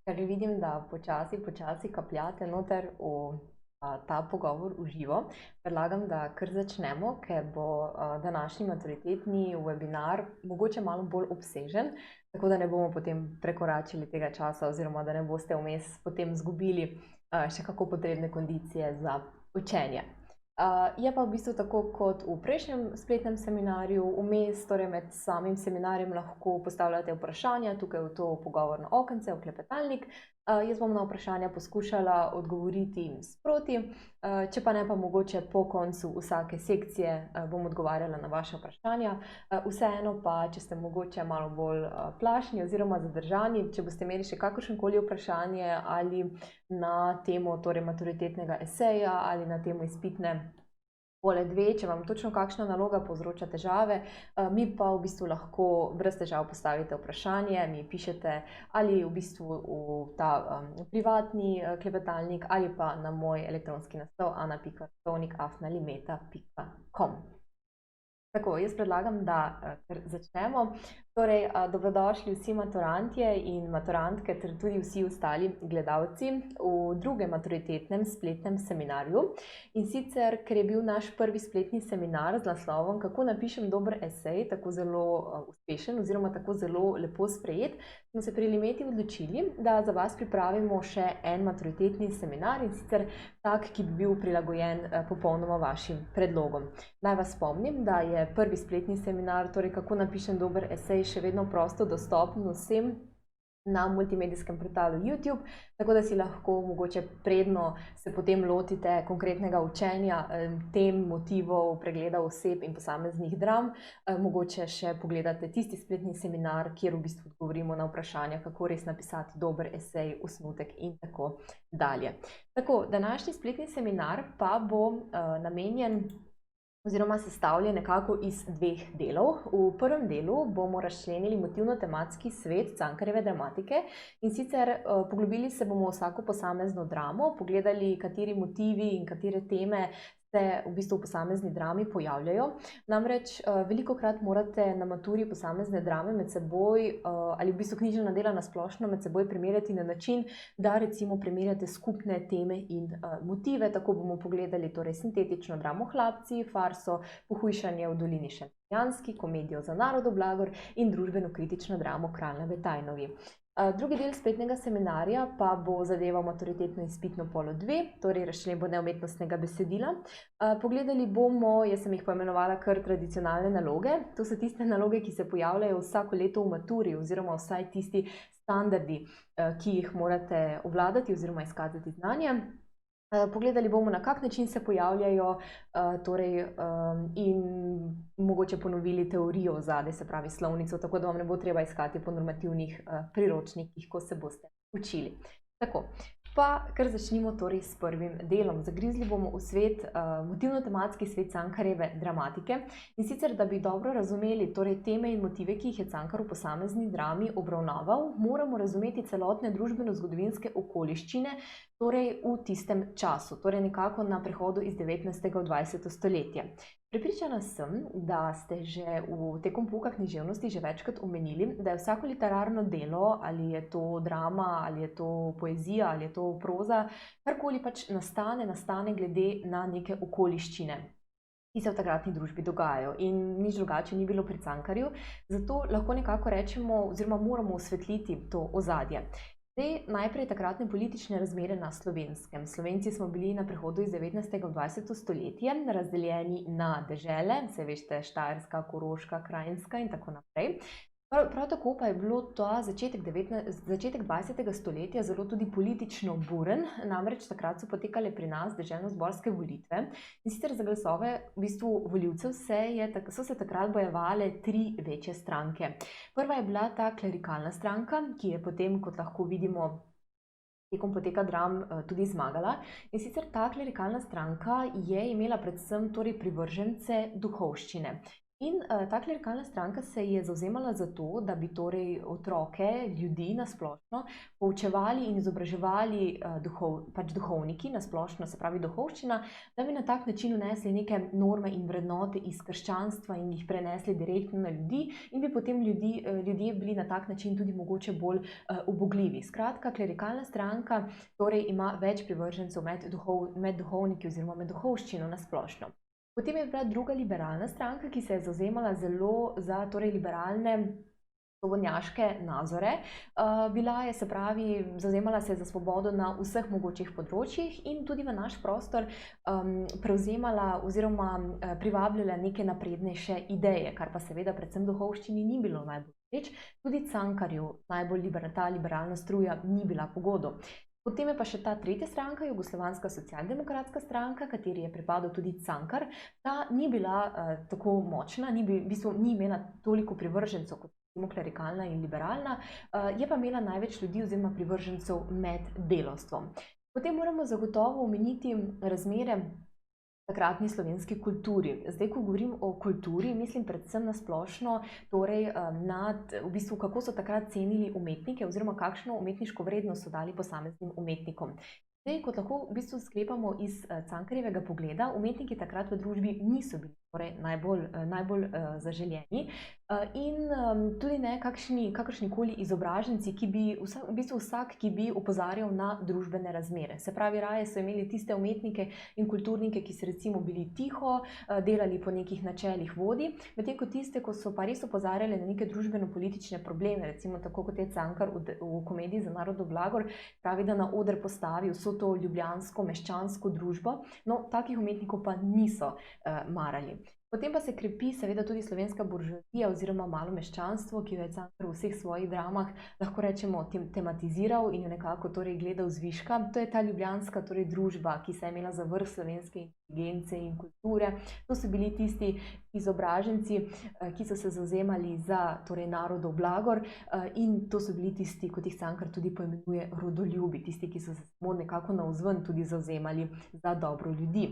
Ker vidim, da počasi kapljate noter v ta pogovor v živo, predlagam, da kar začnemo, ker bo današnji maturitetni webinar mogoče malo bolj obsežen, tako da ne bomo potem prekoračili tega časa oziroma da ne boste vmes potem izgubili še kako potrebne kondicije za učenje. Je pa v bistvu tako kot v prejšnjem spletnem seminarju, vmes, torej med samim seminarjem lahko postavljate vprašanja tukaj v to pogovorno okence, v klepetalnik. Jaz bom na vprašanja poskušala odgovoriti sproti, če pa ne pa mogoče po koncu vsake sekcije bom odgovarjala na vaše vprašanja. Vseeno pa, če ste mogoče malo bolj plašni oziroma zadržani, če boste imeli še kakršnokoli vprašanje ali na temo torej maturitetnega eseja ali na temo izpitne pole 2, če vam točno kakšna naloga povzroča težave, mi pa v bistvu lahko brez težav postavite vprašanje, mi pišete ali v bistvu v ta privatni klepetalnik ali pa na moj elektronski naslov ana.vrtovnik@limeta.com. Tako, jaz predlagam, da kar začnemo. Torej, dobrodošli vsi maturantje in maturantke ter tudi vsi ostali gledalci v drugem maturitetnem spletnem seminarju. In sicer, ker je bil naš prvi spletni seminar z naslovom Kako napišem dober esej, tako zelo uspešen oziroma tako zelo lepo sprejet, smo se pri Limeti odločili, da za vas pripravimo še en maturitetni seminar, in sicer tak, ki bi bil prilagojen popolnoma vašim predlogom. Naj vas spomnim, da je prvi spletni seminar, torej Kako napišem dober esej, še vedno prosto dostopen vsem na multimedijskem portalu YouTube, tako da si lahko mogoče predno se potem lotite konkretnega učenja tem, motivov, pregleda oseb in posameznih dram. Mogoče še pogledate tisti spletni seminar, kjer v bistvu odgovorimo na vprašanja, kako res napisati dober esej, osnutek in tako dalje. Tako, današnji spletni seminar pa bo namenjen oziroma sestavljen nekako iz dveh delov. V prvem delu bomo razčlenili motivno-tematski svet Cankarjeve dramatike, in sicer poglobili se bomo v vsako posamezno dramo, pogledali, kateri motivi in katere teme se v bistvu v posamezni drami pojavljajo. Namreč velikokrat morate na maturi posamezne drame med seboj ali v bistvu knjižna dela na splošno med seboj primerjati na način, da recimo primerjate skupne teme in motive. Tako bomo pogledali torej sintetično dramo Hlapci, farso Pohujšanje v dolini Šentjanski, komedijo Za narodov blagor in družbeno-kritično dramo Kralj na Betajnovi. Drugi del spletnega seminarja pa bo zadeval maturitetno izpitno polo 2, torej razčlembo neumetnostnega besedila. Pogledali bomo, jaz sem jih poimenovala kar tradicionalne naloge. To so tiste naloge, ki se pojavljajo vsako leto v maturi oziroma vsaj tisti standardi, ki jih morate obvladati oziroma izkazati znanje. Pogledali bomo, na kak način se pojavljajo in mogoče ponovili teorijo ozadaj, se pravi slovnico, tako da vam ne bo treba iskati po normativnih priročnikih, ko se boste učili. Tako, pa kar začnimo torej s prvim delom. Zagrizli bomo v svet, motivno-tematski svet Cankarjeve dramatike, in sicer, da bi dobro razumeli torej teme in motive, ki jih je Cankar v posamezni drami obravnaval, moramo razumeti celotne družbeno-zgodovinske okoliščine, torej v tistem času, torej nekako na prehodu iz 19. v 20. stoletje. Prepričana sem, da ste že tekom pouka književnosti že večkrat omenili, da je vsako literarno delo, ali je to drama, ali je to poezija, ali je to proza, karkoli pač nastane glede na neke okoliščine, ki se v takratni družbi dogajajo. In nič drugače ni bilo pri Cankarju, zato lahko nekako rečemo oziroma moramo osvetliti to ozadje. Zdaj, najprej takratne politične razmere na Slovenskem. Slovenci smo bili na prehodu iz 19. v 20. stoletje razdeljeni na dežele, saj veste, Štajerska, Koroška, Krajinska in tako naprej. Prav tako pa je bilo ta začetek 20. stoletja zelo tudi politično buren, namreč takrat so potekale pri nas deželno-zborske volitve, in sicer za glasove v bistvu volivcev so se takrat bojevale tri večje stranke. Prva je bila ta klerikalna stranka, ki je potem, kot lahko vidimo tekom poteka dram, tudi zmagala. In sicer ta klerikalna stranka je imela predvsem torej privržence duhovščine. In ta klerikalna stranka se je zavzemala za to, da bi torej otroke, ljudi na splošno, poučevali in izobraževali pač duhovniki na splošno, se pravi duhovščina, da bi na tak način vnesli neke norme in vrednote iz krščanstva in jih prenesli direktno na ljudi in bi potem ljudje bili na tak način tudi mogoče bolj ubogljivi. Skratka, klerikalna stranka torej ima več privržencev med duhovniki oziroma med duhovščino na splošno. Potem je bila druga liberalna stranka, ki se je zavzemala zelo za torej liberalne svobodnjaške nazore. Bila je, se pravi, zavzemala se je za svobodo na vseh mogočih področjih in tudi v naš prostor prevzemala oziroma privabljala neke naprednejše ideje, kar pa seveda predvsem duhovščini ni bilo najbolj všeč. Tudi Cankarju ta liberalna struja ni bila po godu. Potem je pa še ta tretja stranka, Jugoslovanska socialdemokratska stranka, kateri je pripadal tudi Cankar. Ta ni bila tako močna, v bistvu ni imela toliko privržencev kot klerikalna in liberalna, je pa imela največ ljudi oziroma privržencev med delavstvom. Potem moramo zagotovo omeniti razmere takratni slovenski kulturi. Zdaj, ko govorim o kulturi, mislim predvsem na splošno, torej v bistvu, kako so takrat cenili umetnike oziroma kakšno umetniško vrednost so dali posameznim umetnikom. Zdaj, kot lahko v bistvu sklepamo iz Cankarjevega pogleda, umetniki takrat v družbi niso bili torej najbolj zaželjeni in tudi ne kakršnikoli izobraženci, v bistvu vsak, ki bi opozarjal na družbene razmere. Se pravi, raje so imeli tiste umetnike in kulturnike, ki so recimo bili tiho, delali po nekih načelih vodij, medtem ko tiste, ko so pa res opozarjali na neke družbeno-politične probleme, recimo tako kot je Cankar v komediji Za narodov blagor, pravi, da na oder postavi vso to ljubljansko, meščansko družbo, no, takih umetnikov pa niso marali. Potem pa se krepi seveda tudi slovenska buržoazija oziroma malo meščanstvo, ki jo je Cankar v vseh svojih dramah, lahko rečemo, tematiziral in jo nekako torej gledal zviška. To je ta ljubljanska torej družba, ki se je imela za vrh slovenske inteligence in kulture. To so bili tisti izobraženci, ki so se zavzemali za torej narodov blagor in to so bili tisti, kot jih Cankar tudi poimenuje, rodoljubi, tisti, ki so se samo nekako navzven tudi zavzemali za dobro ljudi.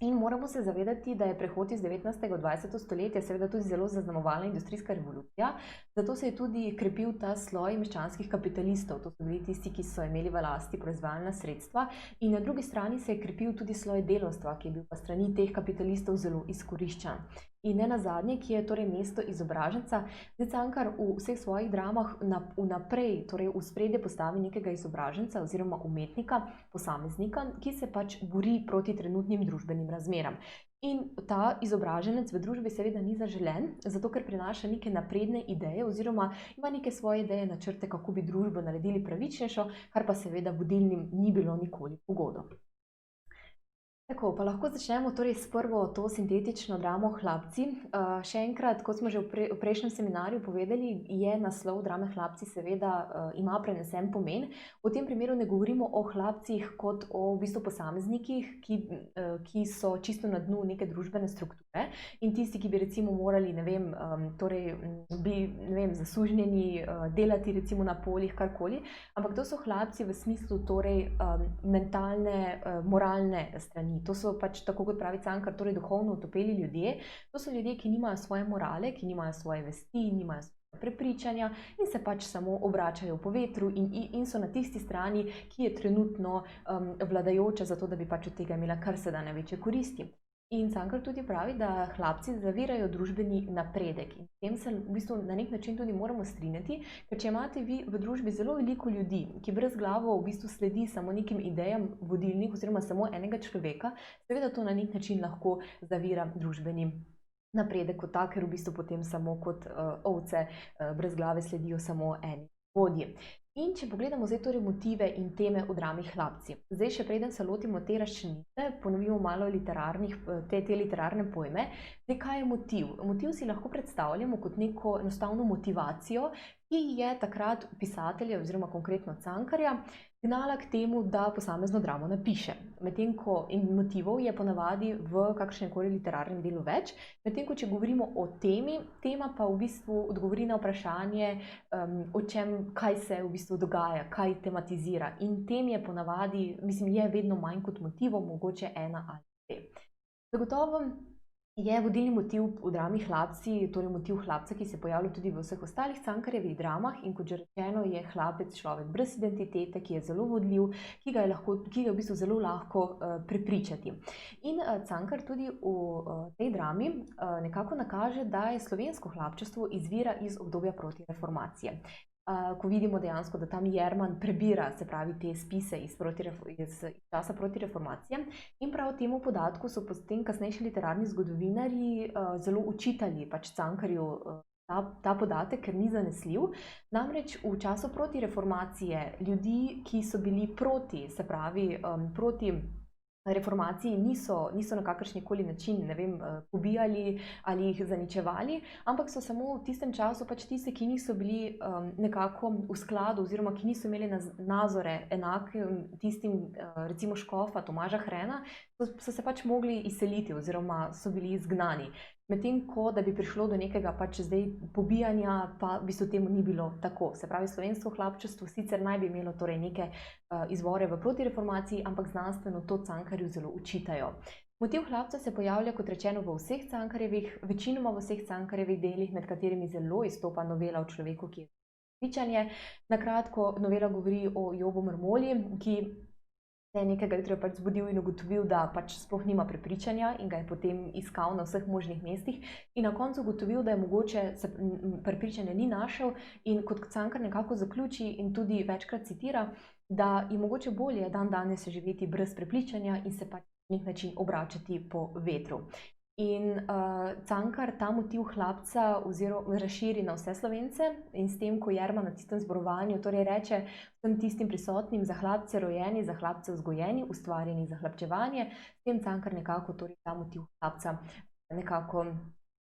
In moramo se zavedati, da je prehod iz 19. v 20. stoletje seveda tudi zelo zaznamovala industrijska revolucija, zato se je tudi krepil ta sloj meščanskih kapitalistov, to so bili tisti, ki so imeli v lasti proizvajalna sredstva, in na drugi strani se je krepil tudi sloj delavstva, ki je bil pa strani teh kapitalistov zelo izkoriščan. In ne nazadnje, ki je torej mesto izobraženca, zdaj Cankar v vseh svojih dramah vnaprej, torej v ospredje postavi nekega izobraženca oziroma umetnika, posameznika, ki se pač bori proti trenutnim družbenim razmeram. In ta izobraženec v družbi seveda ni zaželen, zato ker prinaša neke napredne ideje oziroma ima neke svoje ideje, načrte, kako bi družbo naredili pravičnejšo, kar pa seveda vodilnim ni bilo nikoli po godu. Tako, pa lahko začnemo torej s prvo to sintetično dramo Hlapci. Še enkrat, kot smo že v prejšnjem seminarju povedali, je naslov drame Hlapci seveda ima prenesen pomen. V tem primeru ne govorimo o hlapcih kot o v bistvu posameznikih, ki so čisto na dnu neke družbene strukture in tisti, ki bi recimo morali, ne vem, torej bi, ne vem, zasužnjeni delati recimo na poljih, karkoli, ampak to so hlapci v smislu torej mentalne, moralne strani. To so pač, tako kot pravi Cankar, torej duhovno utopeli ljudje. To so ljudje, ki nimajo svoje morale, ki nimajo svoje vesti, nimajo svoje prepričanja in se pač samo obračajo po vetru in so na tisti strani, ki je trenutno vladajoča, zato da bi pač od tega imela kar se da največje koristi. In Cankar tudi pravi, da hlapci zavirajo družbeni napredek. In s tem se v bistvu na nek način tudi moramo strinjati, ker če imate vi v družbi zelo veliko ljudi, ki brezglavo v bistvu sledi samo nekim idejam vodilnih oziroma samo enega človeka, seveda to na nek način lahko zavira družbeni napredek kot tak, ker v bistvu potem samo kot ovce brezglave sledijo samo eni vodji. In če pogledamo zdaj torej motive in teme v drami Hlapci. Zdaj, še preden se lotimo te razčlenitve, ponovimo malo te literarne pojme. Zdaj, kaj je motiv? Motiv si lahko predstavljamo kot neko enostavno motivacijo, ki je takrat pisatelja oziroma konkretno Cankarja gnala k temu, da posamezno dramo napiše. Medtem ko in motivov je ponavadi v kakšnemkoli literarnem delu več, medtem ko če govorimo o temi, tema pa v bistvu odgovori na vprašanje, kaj se v bistvu dogaja, kaj tematizira. In tem je ponavadi, mislim, je vedno manj kot motivov, mogoče ena ali dve. Zagotovo je vodilni motiv v drami Hlapci, torej motiv hlapca, ki se pojavlja tudi v vseh ostalih Cankarjevih dramah, in kot že rečeno, je hlapec človek brez identitete, ki je zelo vodljiv, ki ga je v bistvu zelo lahko prepričati. In Cankar tudi v tej drami nekako nakaže, da je slovensko hlapčevstvo izvira iz obdobja protireformacije. Ko vidimo dejansko, da tam Jerman prebira, se pravi, te spise iz časa protireformacije, in prav temu podatku so potem kasnejši literarni zgodovinarji zelo učitali pač Cankarju ta podatek, ker ni zanesljiv. Namreč v času protireformacije ljudi, ki so bili proti, se pravi, proti reformaciji niso na kakršnikoli način, ne vem, pobijali ali jih zaničevali, ampak so samo v tistem času pač tiste, ki niso bili nekako v skladu oziroma ki niso imeli nazore enake tistim, recimo škofa Tomaža Hrena, so se pač mogli izseliti oziroma so bili izgnani. Medtem ko, da bi prišlo do nekega pač zdaj pobijanja, pa v bistvu temu ni bilo tako. Se pravi, slovensko hlapčevstvo sicer naj bi imelo torej neke izvore v protireformaciji, ampak znanstveno to Cankarju zelo učitajo. Motiv hlapca se pojavlja, kot rečeno, večinoma v vseh Cankarjevih delih, med katerimi zelo izstopa novela o človeku, ki je prepričanje. Na kratko, novela govori o Jobu Mrmolji, ki se je nekega jutra pač zbudil in ugotovil, da pač sploh nima prepričanja, in ga je potem iskal na vseh možnih mestih in na koncu ugotovil, da je mogoče prepričanja ni našel, in kot Cankar nekako zaključi in tudi večkrat citira, da je mogoče bolje dandanes živeti brez prepričanja in se pač na nek način obračati po vetru. In Cankar ta motiv hlapca razširi na vse Slovence, in s tem, ko Jerman na tistem zborovanju torej reče vsem tistim prisotnim: za hlapce rojeni, za hlapce vzgojeni, ustvarjeni za hlapčevanje, s tem Cankar nekako torej ta motiv hlapca nekako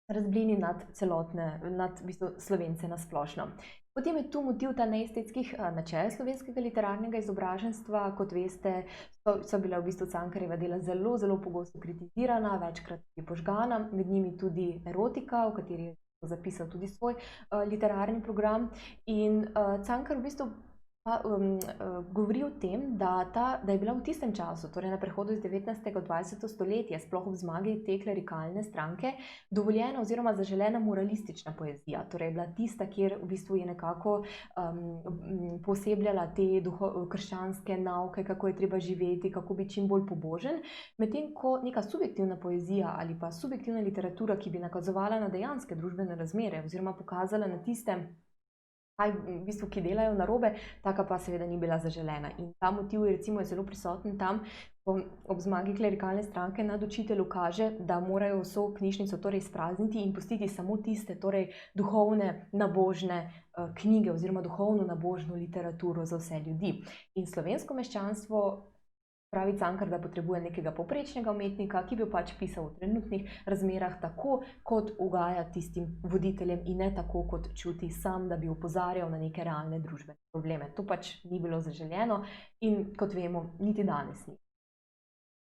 razblini nad v bistvu Slovence na splošno. Potem je tu motiv ta neestetskih načel slovenskega literarnega izobraženstva. Kot veste, so bila v bistvu Cankarjeva dela zelo, zelo pogosto kritizirana, večkrat tudi požgana, med njimi tudi erotika, v kateri je zapisal tudi svoj literarni program. In Cankar v bistvu govori o tem, da je bila v tistem času, torej na prehodu iz 19. v 20. stoletje, sploh ob zmagi te klerikalne stranke, dovoljena oziroma zaželena moralistična poezija. Torej je bila tista, kjer v bistvu je nekako posebljala te krščanske nauke, kako je treba živeti, kako biti čim bolj pobožen, medtem ko neka subjektivna poezija ali pa subjektivna literatura, ki bi nakazovala na dejanske družbene razmere oziroma pokazala na tiste, v bistvu, ki delajo narobe, taka pa seveda ni bila zaželena. In ta motiv je recimo zelo prisoten tam, ko ob zmagi klerikalne stranke nad učitelju kaže, da morajo vso knjižnico torej izprazniti in pustiti samo tiste torej duhovne, nabožne knjige oziroma duhovno nabožno literaturo za vse ljudi. In slovensko meščanstvo, pravi Cankar, da potrebuje nekega povprečnega umetnika, ki bi pač pisal v trenutnih razmerah tako, kot ugaja tistim voditeljem, in ne tako, kot čuti sam, da bi opozarjal na neke realne družbene probleme. To pač ni bilo zaželeno in, kot vemo, niti danes ni.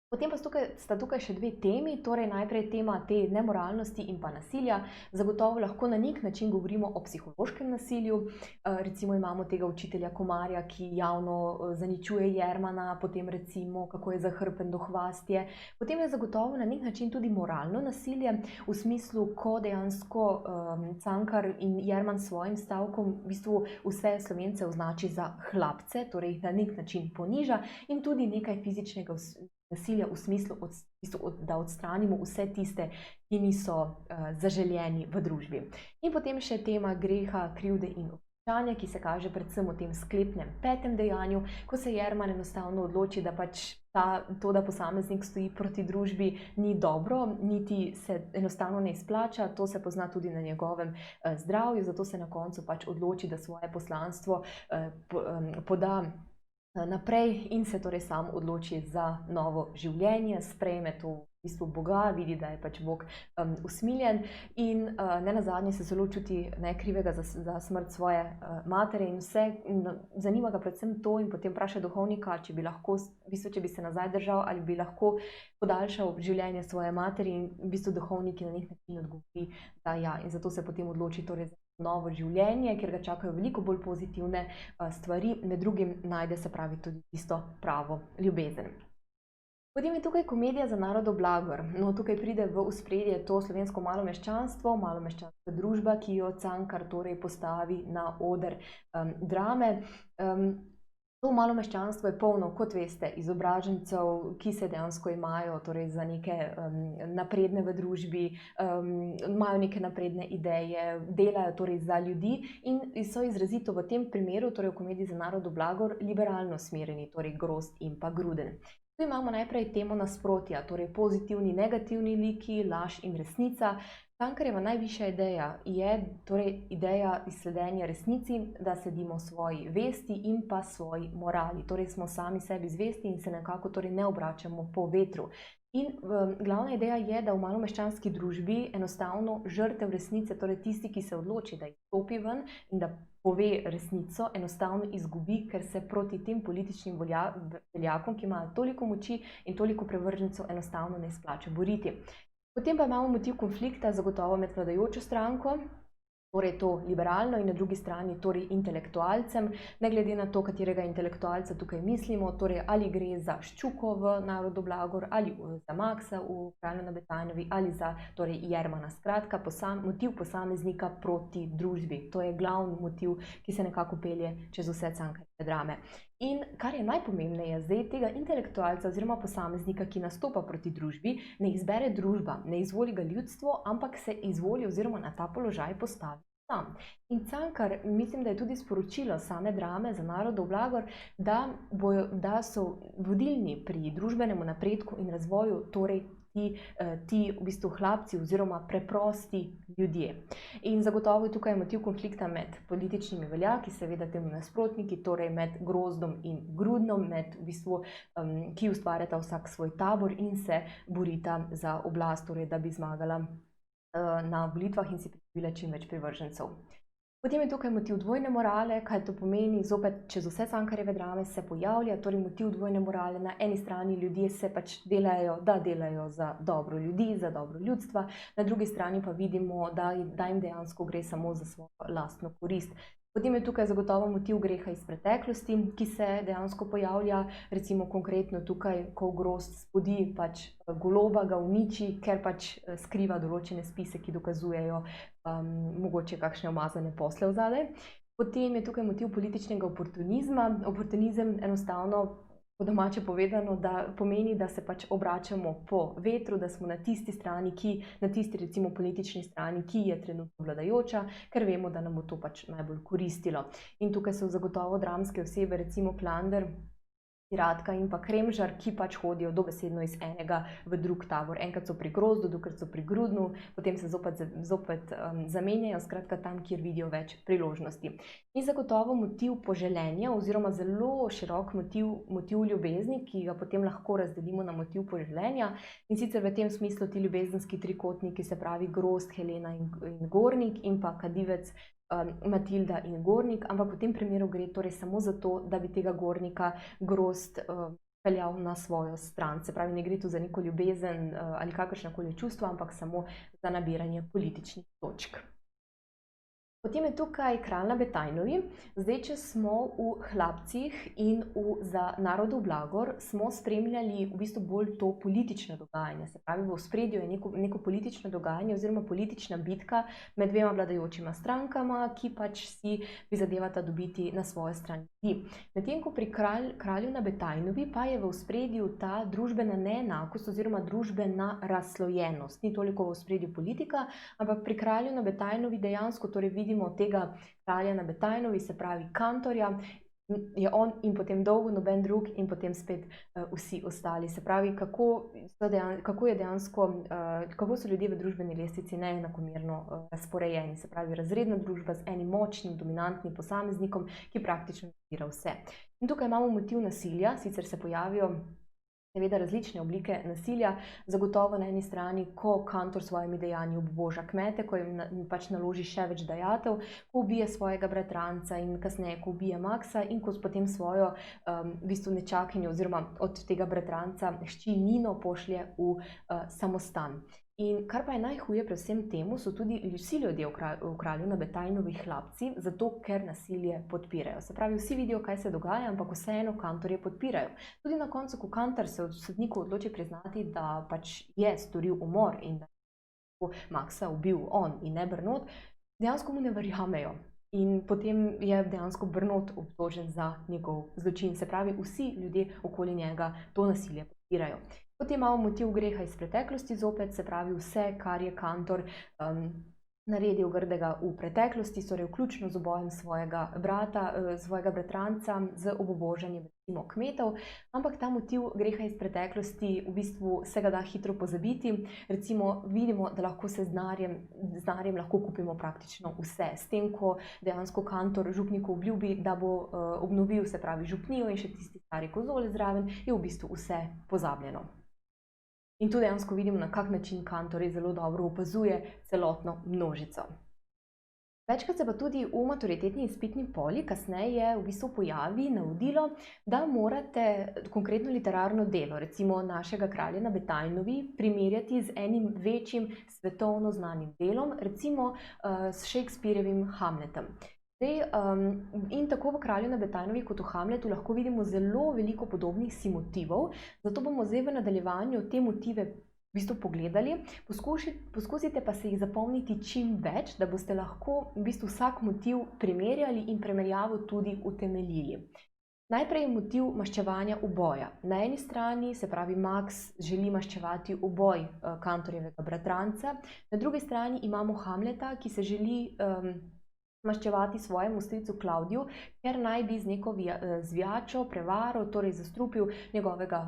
Potem pa sta tukaj še dve temi, torej najprej tema te nemoralnosti in pa nasilja. Zagotovo lahko na nek način govorimo o psihološkem nasilju. Recimo imamo tega učitelja Komarja, ki javno zaničuje Jermana, potem recimo kako je zahrbten do hvastje. Potem je zagotovo na nek način tudi moralno nasilje, v smislu, ko dejansko Cankar in Jerman s svojim stavkom v bistvu vse Slovence označi za hlapce, torej jih na nek način poniža, in tudi nekaj fizičnega nasilja v smislu, da odstranimo vse tiste, ki niso zaželjeni v družbi. In potem še tema greha, krivde in opravičanja, ki se kaže predvsem v tem sklepnem 5. dejanju, ko se Jerman enostavno odloči, da pač to, da posameznik stoji proti družbi, ni dobro, niti se enostavno ne izplača. To se pozna tudi na njegovem zdravju, zato se na koncu pač odloči, da svoje poslanstvo poda naprej in se torej sam odloči za novo življenje, sprejme to v bistvu Boga, vidi, da je pač Bog usmiljen, in nenazadnje se zelo čuti krivega za smrt svoje matere in vse. Zanima ga predvsem to, in potem vpraša duhovnika, če bi lahko, v bistvu, če bi se nazaj držal, ali bi lahko podaljšal življenje svoje materi, in v bistvu duhovnik na nek način odgovori, da ja, in zato se potem odloči torej za novo življenje, kjer ga čakajo veliko bolj pozitivne stvari, med drugim najde, se pravi, tudi tisto pravo ljubezen. Potem je tukaj komedija za narodov blagor. No, tukaj pride v ospredje to slovensko malomeščanska družba, ki jo Cankar torej postavi na oder drame. To malomeščanstvo je polno, kot veste, izobražencev, ki se dejansko imajo torej za neke napredne v družbi, imajo neke napredne ideje, delajo torej za ljudi in so izrazito v tem primeru, torej v komediji za narodov blagor, liberalno smerjeni, torej Grozd in pa Gruden. Tu imamo najprej temo nasprotja, torej pozitivni, negativni liki, laž in resnica. Cankarjeva najvišja ideja je torej ideja izsledenja resnici, da sledimo svoji vesti in pa svoji morali. Torej smo sami sebi zvesti in se nekako torej ne obračamo po vetru. In glavna ideja je, da v malomeščanski družbi enostavno žrtev resnice, torej tisti, ki se odloči, da izstopi ven in da pove resnico, enostavno izgubi, ker se proti tem političnim veljakom, ki imajo toliko moči in toliko prevržencev, enostavno ne splača boriti. Potem pa imamo motiv konflikta zagotovo med vladajočo stranko, torej to liberalno, in na drugi strani torej intelektualcem, ne glede na to, katerega intelektualca tukaj mislimo, torej ali gre za Ščuko v Narodov blagor, ali za Maksa v Kralju na Betajnovi, ali za torej Jermana. Skratka, motiv posameznika proti družbi. To je glavni motiv, ki se nekako pelje čez vse Cankarjeve drame. In kar je najpomembneje, zdaj tega intelektualca oziroma posameznika, ki nastopa proti družbi, ne izbere družba, ne izvoli ga ljudstvo, ampak se izvoli oziroma na ta položaj postavi sam. In Cankar, mislim, da je tudi sporočilo same drame za Narodov blagor, da so vodilni pri družbenem napredku in razvoju torej ti v bistvu hlapci oziroma preprosti ljudje. In zagotovo je tukaj motiv konflikta med političnimi veljaki, seveda temu nasprotniki, torej med Grozdom in Grudnom, v bistvu, ki ustvarjata vsak svoj tabor in se borita za oblast, torej da bi zmagala na volitvah in si pridobila čim več privržencev. Potem je tukaj motiv dvojne morale. Kaj to pomeni? Zopet čez vse Cankarjeve drame se pojavlja torej motiv dvojne morale. Na eni strani ljudje se pač delajo za dobro ljudi, za dobro ljudstva, na drugi strani pa vidimo, da jim dejansko gre samo za svojo lastno korist. Potem je tukaj zagotovo motiv greha iz preteklosti, ki se dejansko pojavlja, recimo konkretno tukaj, ko Grozd spodi pač goloba, ga uniči, ker pač skriva določene spise, ki dokazujejo mogoče kakšne umazane posle vzadaj. Potem je tukaj motiv političnega oportunizma. Oportunizem enostavno, po domače povedano, da pomeni, da se pač obračamo po vetru, da smo na tisti strani, na tisti recimo politični strani, ki je trenutno vladajoča, ker vemo, da nam bo to pač najbolj koristilo. In tukaj so zagotovo dramske osebe, recimo Klander, Piratka in pa Kremžar, ki pač hodijo dobesedno iz enega v drug tabor. Enkrat so pri Grozdu, drugikrat so pri Grudnu, potem se zopet zamenjajo, skratka tam, kjer vidijo več priložnosti. In zagotovo motiv poželenja oziroma zelo širok motiv ljubezni, ki ga potem lahko razdelimo na motiv poželenja. In sicer v tem smislu ti ljubezenski trikotniki, se pravi Grozd, Helena in Gornik in pa Kadivec, Matilda in Gornik, ampak v tem primeru gre torej samo za to, da bi tega Gornika Grozd peljal na svojo stran. Se pravi, ne gre tu za neko ljubezen ali kakršnakoli čustva, ampak samo za nabiranje političnih točk. Potem je tukaj Kralj na Betajnovi. Zdaj, če smo v Hlapcih in za Narodov blagor, smo spremljali v bistvu bolj to politično dogajanje. Se pravi, v ospredju je neko politično dogajanje oziroma politična bitka med dvema vladajočima strankama, ki pač si prizadevata dobiti na svojo stran ljudi. Medtem ko pri Kralju na Betajnovi pa je v ospredju ta družbena neenakost oziroma družbena razslojenost. Ni toliko v ospredju politika, ampak pri Kralju na Betajnovi dejansko torej vidimo tega kralja na Betajnovi, se pravi Kantorja, je on in potem dolgo noben drug in potem spet vsi ostali. Se pravi, kako so ljudje v družbeni lestvici neenakomerno razporejeni. Se pravi, razredna družba z enim močnim, dominantnim posameznikom, ki praktično nadzira vse. In tukaj imamo motiv nasilja, sicer se pojavijo seveda različne oblike nasilja, zagotovo na eni strani, ko Kantor s svojimi dejanji obuboža kmete, ko jim pač naloži še več dajatev, ko ubije svojega bratranca in kasneje, ko ubije Maksa in ko potem svojo v bistvu nečakinjo oziroma od tega bratranca hči Nino pošlje v samostan. In kar pa je najhuje pri vsem temu, so tudi vsi ljudje v kralju Nabatajnovi hlapci, zato ker nasilje podpirajo. Se pravi, vsi vidijo, kaj se dogaja, ampak vseeno kantorje podpirajo. Tudi na koncu, ko kantor se od sodniku odloči priznati, da pač je storil umor in da je Maxa ubil on in ne Bernot, dejansko mu ne verjamejo. In potem je dejansko Bernot obtožen za njegov zločin. Se pravi, vsi ljudje okoli njega to nasilje podpirajo. Potem imamo motiv greha iz preteklosti zopet, se pravi vse, kar je kantor naredil grdega v preteklosti, torej vključno z ubojem svojega bratranca, z obubožanjem recimo kmetov, ampak ta motiv greha iz preteklosti v bistvu se ga da hitro pozabiti. Recimo vidimo, da lahko se z denarjem lahko kupimo praktično vse. S tem, ko dejansko kantor župniku obljubi, da bo obnovil, se pravi župnijo in še tisti stari kozolec zraven, je v bistvu vse pozabljeno. In tu dejansko vidimo, na kak način kantor zelo dobro opazuje celotno množico. Večkrat se pa tudi v maturitetni izpitni poli kasneje v bistvu pojavi navodilo, da morate konkretno literarno delo, recimo našega kralja Nabatajnovi, primerjati z enim večjim svetovno znanim delom, recimo s Shakespearjevim Hamletom. In tako v kralju Nabatajnovi kot v Hamletu lahko vidimo zelo veliko podobnih si motivov, zato bomo zdaj v nadaljevanju te motive v bistvu pogledali, poskusite pa se jih zapomniti čim več, da boste lahko v bistvu vsak motiv primerjali in primerjavo tudi utemeljili. Najprej je motiv maščevanja uboja. Na eni strani, se pravi, Max želi maščevati uboj kantorjevega bratranca, na drugi strani imamo Hamleta, ki se želi maščevati svojemu stricu Klavdiju, ker naj bi z neko zvijačo, prevaro, torej zastrupil njegovega,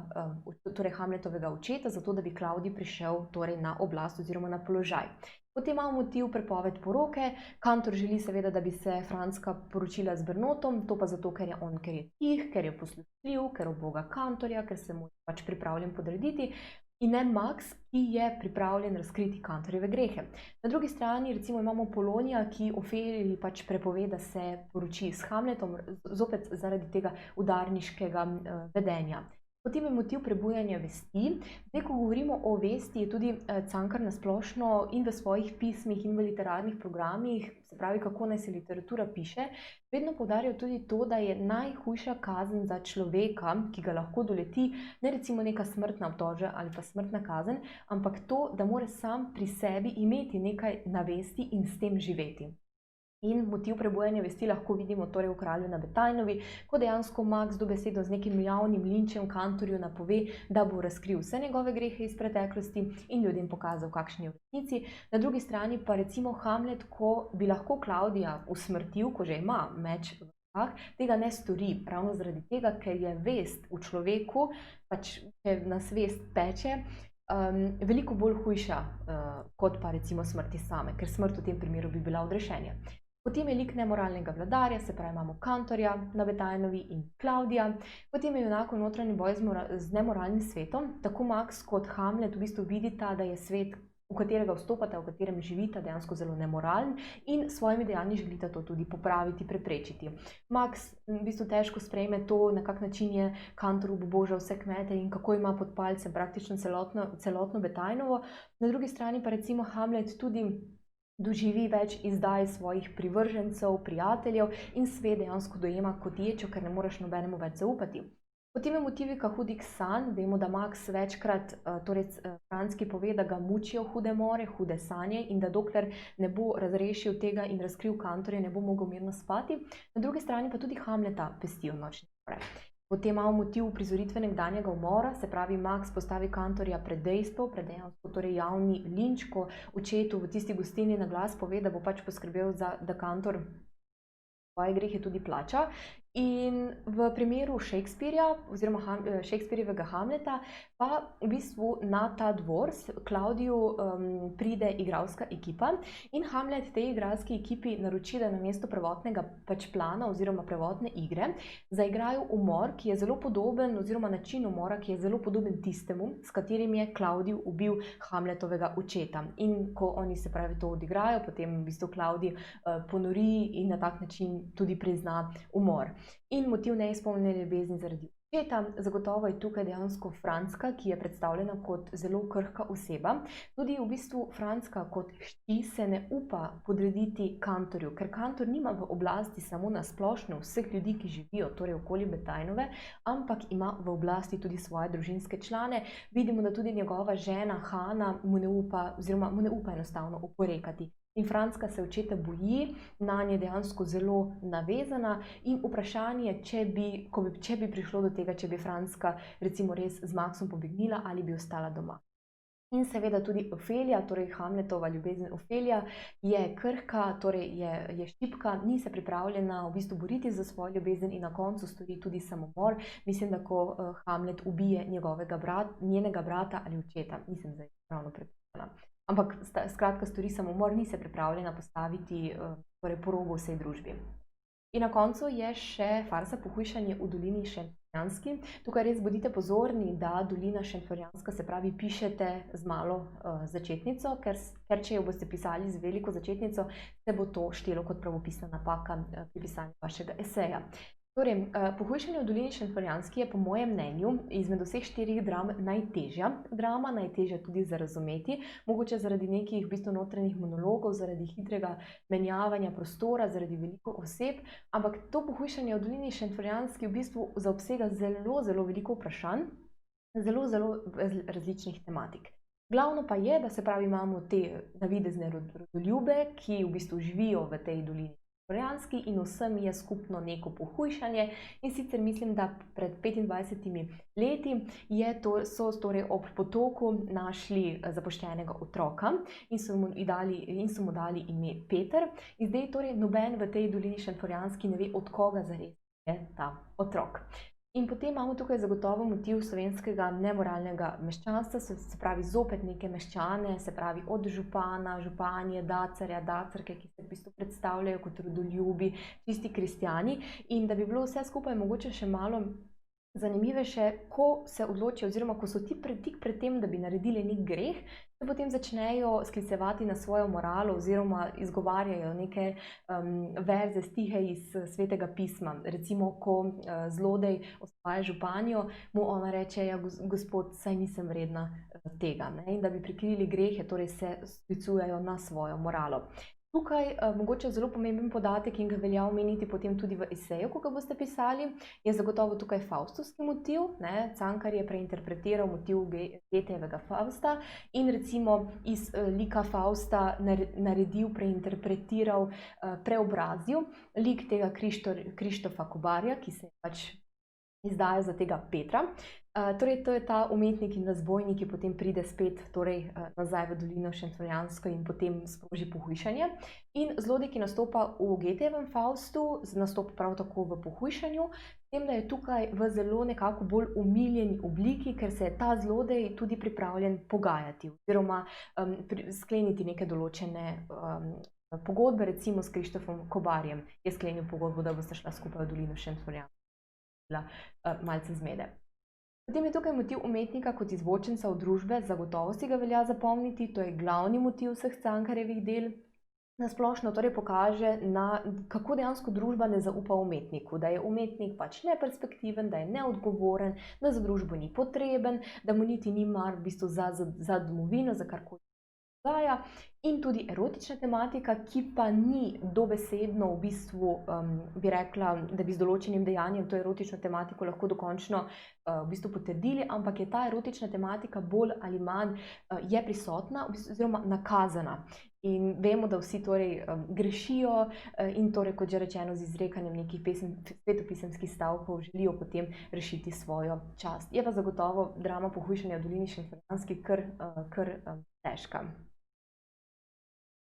torej Hamletovega očeta, zato da bi Klavdij prišel torej na oblast oziroma na položaj. Potem imamo motiv prepoved poroke. Kantor želi seveda, da bi se Franska poročila z Bernotom, to pa zato, ker je tih, ker je poslušljiv, ker uboga kantorja, ker se mu je pač pripravljen podrediti. In ne Max, ki je pripravljen razkriti kantorjeve grehe. Na drugi strani recimo imamo Polonija, ki Ofeliji pač prepove, da se poroči s Hamletom, zopet zaradi tega udarniškega vedenja. Potem je motiv prebujanja vesti. Zdaj, ko govorimo o vesti, je tudi Cankar na splošno in v svojih pismih in v literarnih programih, se pravi, kako naj se literatura piše, vedno poudarjajo tudi to, da je najhujša kazen za človeka, ki ga lahko doleti, ne recimo neka smrtna obtožba ali pa smrtna kazen, ampak to, da mora sam pri sebi imeti nekaj na vesti in s tem živeti. In motiv prebujanja vesti lahko vidimo torej v kralju Nabatajnovi, ko dejansko Max dobesedno z nekim javnim linčem kantorju napove, da bo razkril vse njegove grehe iz preteklosti in ljudem pokazal, kakšen je v resnici. Na drugi strani pa recimo Hamlet, ko bi lahko Klavdija usmrtil, ko že ima meč v rokah, tega ne stori, ravno zaradi tega, ker je vest v človeku, pač če nas vest peče, veliko bolj hujša kot pa recimo smrti same, ker smrt v tem primeru bi bila odrešenje. Potem je lik nemoralnega vladarja, se pravi imamo kantorja Nabatajnovi in Klavdija. Potem je junakov notranji boj z nemoralnim svetom. Tako Max kot Hamlet v bistvu vidita, da je svet, v katerega vstopata, v katerem živita, dejansko zelo nemoralen in s svojimi dejanji želita to tudi popraviti, preprečiti. Max v bistvu težko sprejme to, na kak način je kantor obubožal vse kmete in kako ima pod palcem praktično celotno Batajnovo. Na drugi strani pa recimo Hamlet tudi doživi več izdaj svojih privržencev, prijateljev in svet dejansko dojema kot ječo, ker ne moreš nobenemu več zaupati. Potem je motivika hudih sanj. Vemo, da Max večkrat, torej Franski pove, da ga mučijo hude more, hude sanje in da dokler ne bo razrešil tega in razkril kantorja, ne bo mogel mirno spati. Na drugi strani pa tudi Hamleta pestijo nočne more. Potem imamo motiv uprizoritve nekdanjega umora, se pravi Max postavi kantorja pred dejstvo, pred dejansko torej javni linč, ko očetu v tisti gostilni na glas pove, da bo pač poskrbel, da kantor svoje grehe tudi plača. In v primeru Shakespearja oziroma Shakespearjevega Hamleta pa v bistvu na ta dvor Klavdiju pride igralska ekipa in Hamlet tej igralski ekipi naroči, da namesto prvotnega pač plana oziroma prvotne igre zaigrajo umor, ki je zelo podoben oziroma način umora, ki je zelo podoben tistemu, s katerim je Klavdij ubil Hamletovega očeta. In ko oni se pravi to odigrajo, potem v bistvu Klavdij ponori in na tak način tudi prizna umor. In motiv neizpolnjene ljubezni zaradi očeta, zagotovo je tukaj dejansko Franska, ki je predstavljena kot zelo krhka oseba. Tudi v bistvu Franska kot hči se ne upa podrediti kantorju, ker kantor nima v oblasti samo na splošno vseh ljudi, ki živijo, torej okoli Betajnove, ampak ima v oblasti tudi svoje družinske člane. Vidimo, da tudi njegova žena Hana mu ne upa enostavno oporekati. In Franska se očeta boji, nanje dejansko zelo navezana in vprašanje, če bi prišlo do tega, če bi Franska recimo res z Maxom pobegnila ali bi ostala doma. In seveda tudi Ofelija, torej Hamletova ljubezen Ofelija, je krhka, torej je šibka, ni se pripravljena v bistvu boriti za svojo ljubezen in na koncu stori tudi samomor. Mislim, da ko Hamlet ubije njenega brata ali očeta, nisem zdaj ravno prepričana. Ampak skratka stori samomor, ni se pripravljena postaviti torej po robu vsej družbi. In na koncu je še farsa Pohujšanje v dolini Šentflorjanski. Tukaj res bodite pozorni, da dolina Šentflorjanska, se pravi, pišete z malo začetnico, ker če jo boste pisali z veliko začetnico, se bo to štelo kot pravopisna napaka pri pisanju vašega eseja. Torej, Pohujšanje v dolini Šentflorjanski je po mojem mnenju izmed vseh 4 dram najtežja drama, najtežja tudi za razumeti, mogoče zaradi nekih v bistvu notranjih monologov, zaradi hitrega menjavanja prostora, zaradi veliko oseb, ampak to Pohujšanje v dolini Šentflorjanski v bistvu zaobsega zelo, zelo veliko vprašanj, zelo, zelo različnih tematik. Glavno pa je, da se pravi, imamo te navidezne rodoljube, ki v bistvu živijo v tej dolini in vsem je skupno neko pohujšanje, in sicer mislim, da pred 25 leti so torej ob potoku našli zapuščenega otroka in so mu dali ime Peter, in zdaj torej noben v tej dolini Šentflorjanski ne ve, od koga zares je ta otrok. In potem imamo tukaj zagotovo motiv slovenskega nemoralnega meščanstva, se pravi zopet neke meščane, se pravi od župana, županje, dacarja, dacarke, ki se v bistvu predstavljajo kot rodoljubi, čisti kristjani, in da bi bilo vse skupaj mogoče še malo zanimivejše, ko se odločijo oziroma ko so tik pred tem, da bi naredili nek greh, se potem začnejo sklicevati na svojo moralo oziroma izgovarjajo neke verze, stihe iz Svetega pisma. Recimo, ko zlodej osvaja županjo, mu ona reče, ja, gospod, saj nisem vredna tega, ne? In da bi prikrili grehe, torej se sklicujejo na svojo moralo. Tukaj mogoče zelo pomemben podatek, in ga velja omeniti potem tudi v eseju, ko ga boste pisali, je zagotovo tukaj faustovski motiv. Cankar je preinterpretiral motiv Goethejevega Fausta in recimo iz lika Fausta naredil, preinterpretiral, preobrazil lik tega Krištofa Kobarja, ki se je pač izdajal za tega Petra. Torej, to je ta umetnik in razbojnik, ki potem pride spet nazaj v dolino Šentflorjansko in potem sproži pohujšanje. In zlodej, ki nastopa v Goethejevem Faustu, nastopa prav tako v pohujšanju, s tem, da je tukaj v zelo nekako bolj umiljeni obliki, ker se je ta zlodej tudi pripravljen pogajati oziroma skleniti neke določene pogodbe, recimo s Krištofom Kobarjem je sklenil pogodbo, da boste šla skupaj v dolino Šentflorjansko. Malce zmede. Potem je tukaj motiv umetnika kot izvočenca v družbe, zagotovo si ga velja zapomniti, to je glavni motiv vseh Cankarjevih del. Na splošno torej pokaže, kako dejansko družba ne zaupa umetniku, da je umetnik pač neperspektiven, da je neodgovoren, da za družbo ni potreben, da mu niti ni mar v bistvu za domovino, za karkoli dogaja. In tudi erotična tematika, ki pa ni dobesedno v bistvu, bi rekla, da bi z določenim dejanjem to erotično tematiko lahko dokončno v bistvu potrdili, ampak je ta erotična tematika bolj ali manj je prisotna oziroma nakazana. In vemo, da vsi torej grešijo in torej, kot že rečeno, z izrekanjem nekih svetopisemskih stavkov želijo potem rešiti svojo čast. Je pa zagotovo drama Pohujšanje v dolini Šentflorjanski kar težka.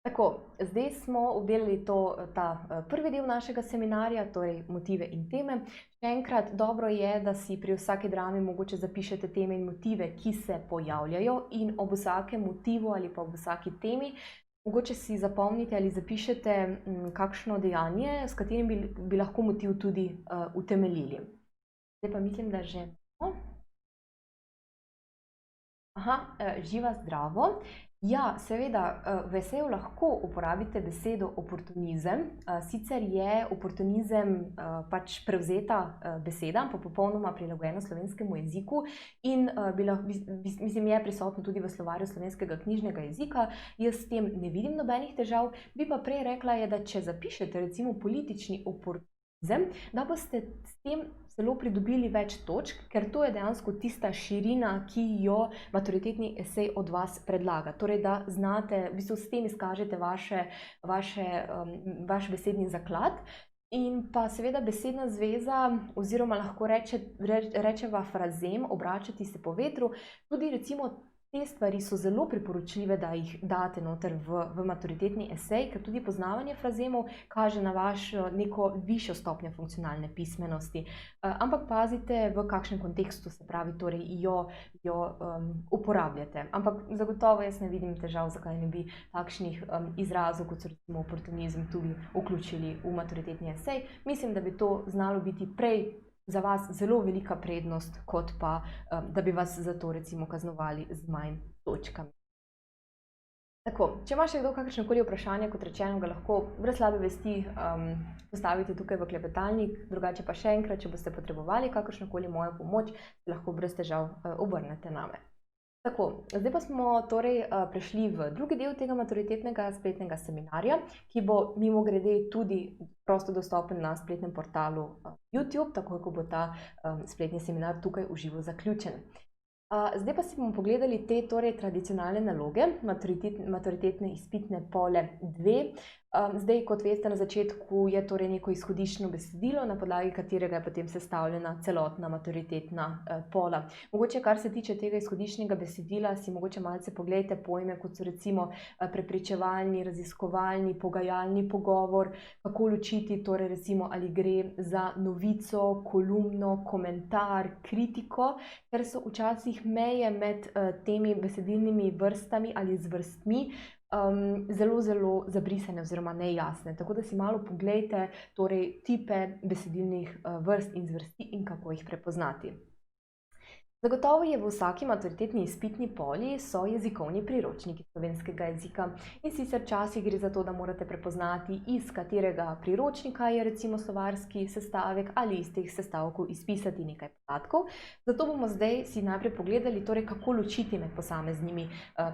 Tako, zdaj smo obdelali ta prvi del našega seminarja, torej motive in teme. Še enkrat, dobro je, da si pri vsaki drami mogoče zapišete teme in motive, ki se pojavljajo, in ob vsakem motivu ali pa ob vsaki temi mogoče si zapomnite ali zapišete kakšno dejanje, s katerim bi lahko motiv tudi utemeljili. Zdaj pa mislim, da že... Živa, zdravo. Ja, seveda, v eseju lahko uporabite besedo oportunizem, sicer je oportunizem pač prevzeta beseda, pa popolnoma prilagojena slovenskemu jeziku in mislim, je prisotno tudi v slovarju slovenskega knjižnega jezika. Jaz s tem ne vidim nobenih težav, bi pa prej rekla, da če zapišete recimo politični oportunizem, da boste s tem celo pridobili več točk, ker to je dejansko tista širina, ki jo maturitetni esej od vas predlaga. Torej, da znate, v bistvu s tem izkažete vaš besedni zaklad. In pa seveda besedna zveza, oziroma lahko rečeva frazem, obračati se po vetru, tudi recimo te stvari so zelo priporočljive, da jih date noter v maturitetni esej, ker tudi poznavanje frazemov kaže na vašo neko višjo stopnjo funkcionalne pismenosti. Ampak pazite, v kakšnem kontekstu, se pravi, torej jo uporabljate. Ampak zagotovo jaz ne vidim težav, zakaj ne bi takšnih izrazov, kot so recimo oportunizem, tudi vključili v maturitetni esej. Mislim, da bi to znalo biti prej za vas zelo velika prednost, kot pa, da bi vas za to recimo kaznovali z manj točkami. Tako, če ima še kdo kakršnokoli vprašanje, kot rečeno, ga lahko brez slabe vesti postavite tukaj v klepetalnik, drugače pa še enkrat, če boste potrebovali kakršnokoli mojo pomoč, se lahko brez težav obrnete name. Tako, zdaj pa smo torej prešli v drugi del tega maturitetnega spletnega seminarja, ki bo mimogrede tudi prosto dostopen na spletnem portalu YouTube, tako ko bo ta spletni seminar tukaj v živo zaključen. Zdaj pa si bomo pogledali te torej tradicionalne naloge, maturitetne izpitne pole 2. Zdaj, kot veste, na začetku je torej neko izhodiščno besedilo, na podlagi katerega je potem sestavljena celotna maturitetna pola. Mogoče, kar se tiče tega izhodiščnega besedila, si mogoče malce pogledajte pojme, kot so recimo prepričevalni, raziskovalni, pogajalni pogovor, kako ločiti torej recimo, ali gre za novico, kolumno, komentar, kritiko, ker so včasih meje med temi besedilnimi vrstami ali zvrstmi zelo zabrisane oziroma nejasne. Tako da si malo poglejte torej tipe besedilnih vrst in zvrsti in kako jih prepoznati. Zagotovo je v vsaki maturitetni izpitni poli so jezikovni priročniki slovenskega jezika in sicer včasih gre za to, da morate prepoznati, iz katerega priročnika je recimo slovarski sestavek ali iz teh sestavkov izpisati nekaj podatkov. Zato bomo zdaj si najprej pogledali, torej, kako ločiti med posameznimi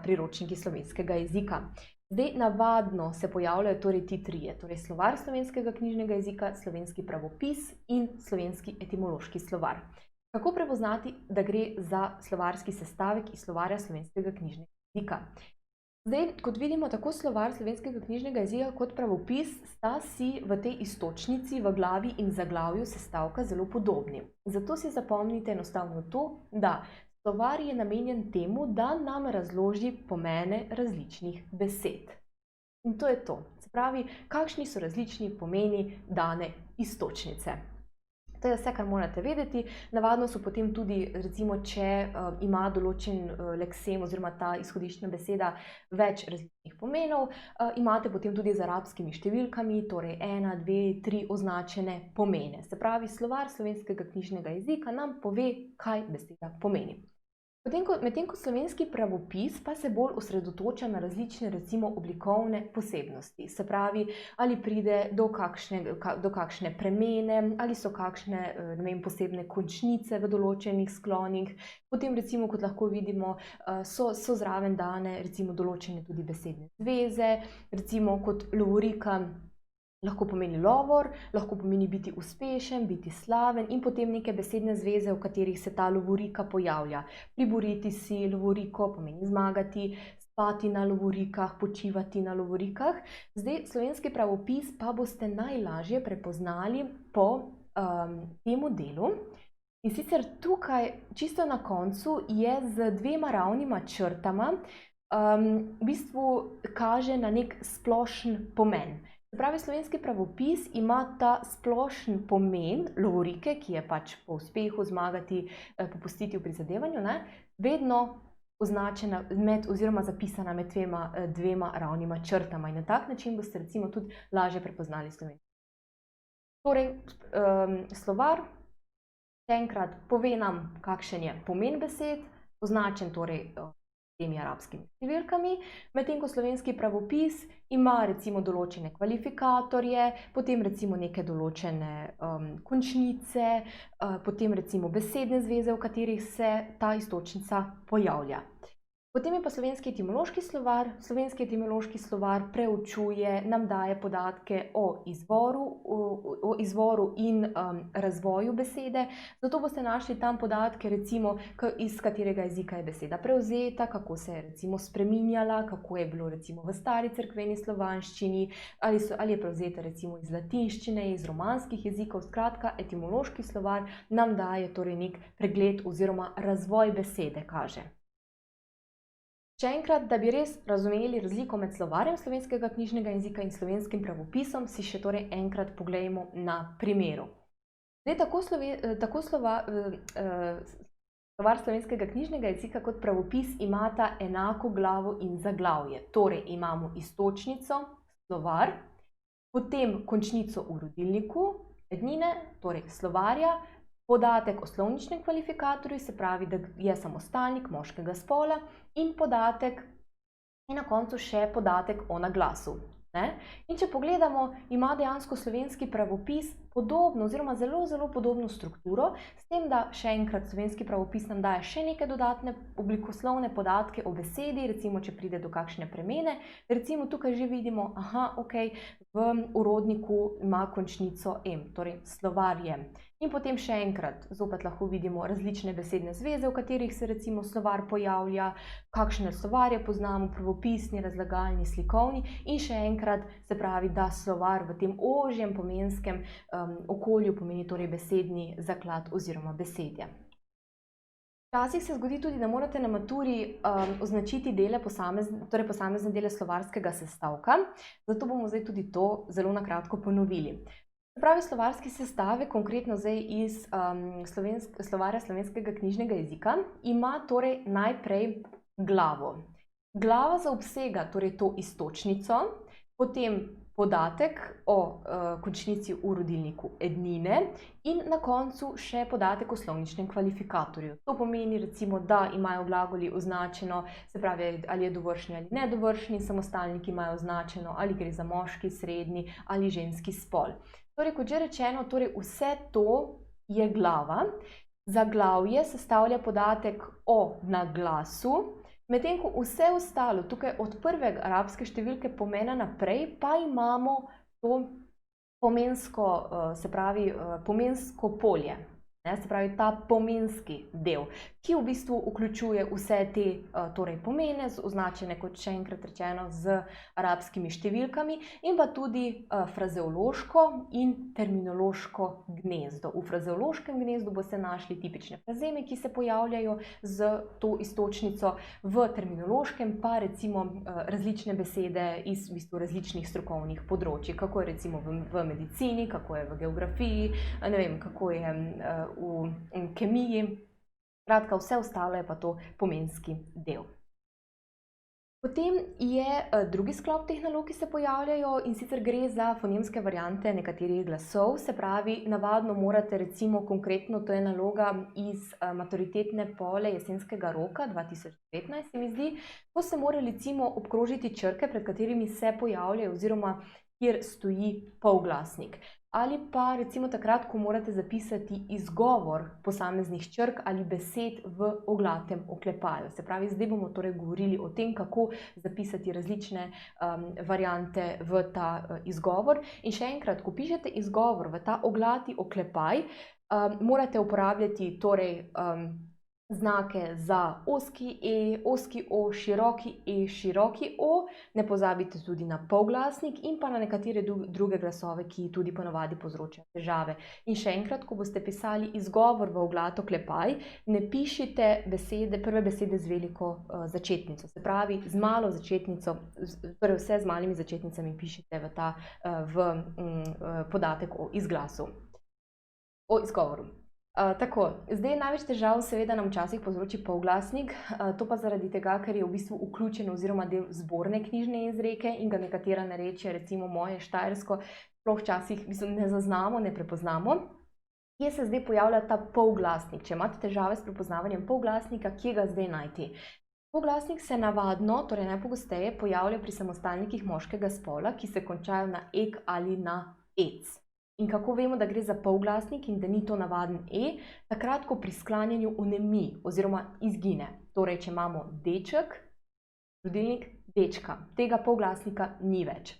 priročniki slovenskega jezika. Zdaj, navadno se pojavljajo torej ti trije, torej slovar slovenskega knjižnega jezika, slovenski pravopis in slovenski etimološki slovar. Kako prepoznati, da gre za slovarski sestavek iz slovarja slovenskega knjižnega jezika? Zdaj, kot vidimo, tako slovar slovenskega knjižnega jezika kot pravopis sta si v tej iztočnici, v glavi in zaglavju sestavka zelo podobni. Zato si zapomnite enostavno to, da slovar je namenjen temu, da nam razloži pomene različnih besed. In to je to. Se pravi, kakšni so različni pomeni dane iztočnice. To je vse, kar morate vedeti. Navadno so potem tudi, recimo, če ima določen leksem oziroma ta izhodiščna beseda več različnih pomenov, imate potem tudi z arabskimi številkami, torej 1, 2, 3 označene pomene. Se pravi, slovar slovenskega knjižnega jezika nam pove, kaj beseda pomeni. Medtem ko slovenski pravopis pa se bolj osredotoča na različne recimo oblikovne posebnosti. Se pravi, ali pride do kakšne premene, ali so kakšne posebne končnice v določenih sklonih. Potem recimo, kot lahko vidimo, so zraven dane recimo določene tudi besedne zveze, recimo kot lovorika lahko pomeni lovor, lahko pomeni biti uspešen, biti slaven in potem neke besedne zveze, v katerih se ta lovorika pojavlja. Priboriti si lovoriko pomeni zmagati, spati na lovorikah, počivati na lovorikah. Zdaj, slovenski pravopis pa boste najlažje prepoznali po tem delu. In sicer tukaj, čisto na koncu, je z 2 ravnima črtama, v bistvu kaže na nek splošen pomen. Se pravi, slovenski pravopis ima ta splošen pomen lovorike, ki je pač po uspehu, zmagati, popustiti v prizadevanju, vedno označena oziroma zapisana med 2 ravnima črtama. In na tak način boste recimo tudi lažje prepoznali slovenski. Torej, slovar, še enkrat, pove nam, kakšen je pomen besed, označen torej temi arabskimi številkami, medtem ko slovenski pravopis ima recimo določene kvalifikatorje, potem recimo neke določene končnice, potem recimo besedne zveze, v katerih se ta iztočnica pojavlja. Potem je pa slovenski etimološki slovar. Slovenski etimološki slovar preučuje, nam daje podatke o izvoru in razvoju besede. Zato boste našli tam podatke, recimo, iz katerega jezika je beseda prevzeta, kako se je recimo spreminjala, kako je bilo recimo v stari cerkveni slovanščini, ali je prevzeta recimo iz latinščine, iz romanskih jezikov. Skratka, etimološki slovar nam daje torej nek pregled oziroma razvoj besede kaže. Še enkrat, da bi res razumeli razliko med slovarjem slovenskega knjižnega jezika in slovenskim pravopisom, si še torej enkrat poglejmo na primeru. Zdaj, tako slovar slovenskega knjižnega jezika kot pravopis imata enako glavo in zaglavje. Torej, imamo iztočnico, slovar, potem končnico v rodilniku, ednine, torej slovarja, podatek o slovničnem kvalifikatorju, se pravi, da je samostalnik moškega spola, in podatek, in na koncu še podatek o naglasu. In če pogledamo, ima dejansko slovenski pravopis podobno oziroma zelo, zelo podobno strukturo, s tem, da še enkrat slovenski pravopis nam daje še neke dodatne oblikoslovne podatke o besedi, recimo, če pride do kakšne premene. Recimo tukaj že vidimo, v urodniku ima končnico M, torej slovar je. In potem še enkrat, zopet lahko vidimo različne besedne zveze, v katerih se recimo slovar pojavlja, kakšne slovarje poznamo, pravopisni, razlagalni, slikovni, in še enkrat se pravi, da slovar v tem ožjem pomenskem okolju pomeni torej besedni zaklad oziroma besedje. Včasih se zgodi tudi, da morate na maturi označiti posamezne dele slovarskega sestavka, zato bomo zdaj tudi to zelo na kratko ponovili. Se pravi, slovarski sestavek, konkretno zdaj iz slovarja slovenskega knjižnega jezika, ima torej najprej glavo. Glava zaobsega torej to iztočnico, potem podatek o končnici v rodilniku ednine in na koncu še podatek o slovničnem kvalifikatorju. To pomeni recimo, da imajo glagoli označeno, se pravi, ali je dovršni ali nedovršni, samostalniki imajo označeno, ali gre za moški, srednji ali ženski spol. Torej, kot že rečeno, torej vse to je glava. Zaglavje sestavlja podatek o naglasu, medtem ko vse ostalo, tukaj od prve arabske številke pomena naprej, pa imamo to pomensko, se pravi, pomensko polje. Se pravi, ta pomenski del, ki v bistvu vključuje vse te torej pomene, označene, kot še enkrat rečeno, z arabskimi številkami, in pa tudi frazeološko in terminološko gnezdo. V frazeološkem gnezdu boste našli tipične frazeme, ki se pojavljajo z to iztočnico, v terminološkem pa recimo različne besede iz v bistvu različnih strokovnih področij, kako je recimo v medicini, kako je v geografiji, ne vem, kako je v kemiji. Kratka, vse ostalo je pa to pomenski del. Potem je drugi sklop teh nalog, ki se pojavljajo, in sicer gre za fonemske variante nekaterih glasov. Se pravi, navadno morate recimo konkretno, to je naloga iz maturitetne pole jesenskega roka 2019, se mi zdi, ko se mora recimo obkrožiti črke, pred katerimi se pojavljajo oziroma kjer stoji polglasnik. Ali pa recimo takrat, ko morate zapisati izgovor posameznih črk ali besed v oglatem oklepaju. Se pravi, zdaj bomo torej govorili o tem, kako zapisati različne variante v ta izgovor. In še enkrat, ko pišete izgovor v ta oglati oklepaj, morate uporabljati torej znake za ozki E, ozki O, široki E, široki O, ne pozabite tudi na polglasnik in pa na nekatere druge glasove, ki tudi ponavadi povzročajo težave. In še enkrat, ko boste pisali izgovor v oglat oklepaj, ne pišite prve besede z veliko začetnico. Se pravi, z malo začetnico, torej vse z malimi začetnicami pišite v podatek o izglasu, o izgovoru. Tako, zdaj največ težav seveda nam včasih povzroči polglasnik, to pa zaradi tega, ker je v bistvu vključen oziroma del zborne knjižne izreke in ga nekatera narečja, recimo moje štajersko, sploh včasih ne zaznamo, ne prepoznamo. Kje se zdaj pojavlja ta polglasnik? Če imate težave s prepoznavanjem polglasnika, kje ga zdaj najti? Polglasnik se navadno, torej najpogosteje, pojavlja pri samostalnikih moškega spola, ki se končajo na ek ali na ec. In kako vemo, da gre za polglasnik in da ni to navaden e? Takrat, ko pri sklanjanju onemi oziroma izgine. Torej, če imamo deček, rodilnik dečka, tega polglasnika ni več.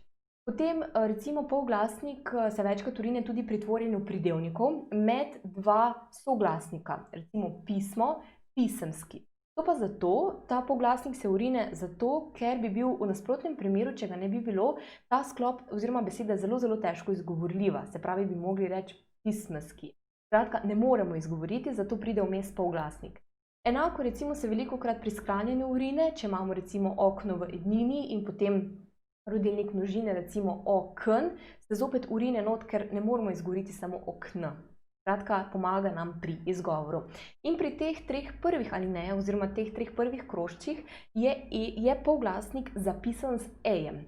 Potem recimo polglasnik se večkrat vrine tudi pri tvorjenju pridevnikov med dva soglasnika, recimo pismo, pisemski. To pa zato, ta polglasnik se vrine zato, ker bi bil v nasprotnem primeru, če ga ne bi bilo, ta sklop oziroma beseda zelo, zelo težko izgovorljiva, se pravi, bi mogli reči pismeski. Skratka, ne moremo izgovoriti, zato pride vmes polglasnik. Enako recimo se velikokrat pri sklanjanju vrine, če imamo recimo okno v ednini in potem rodilnik množine, recimo okn, se zopet vrine not, ker ne moremo izgovoriti samo okn. Skratka, pomaga nam pri izgovoru. In pri teh treh prvih alinejah oziroma teh treh prvih krožčih je polglasnik zapisan z ejem.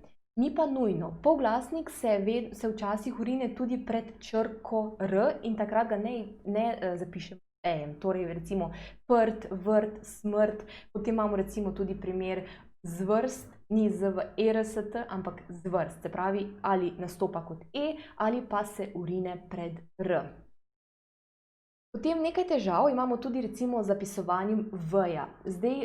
Ni pa nujno. Polglasnik se včasih vrine tudi pred črko r in takrat ga ne zapišemo z ejem. Torej recimo prt, vrt, smrt. Potem imamo recimo tudi primer zvrst, ni z v erst, ampak zvrst. Se pravi, ali nastopa kot e ali pa se vrine pred r. Potem nekaj težav imamo tudi recimo z zapisovanjem v-ja. Zdaj,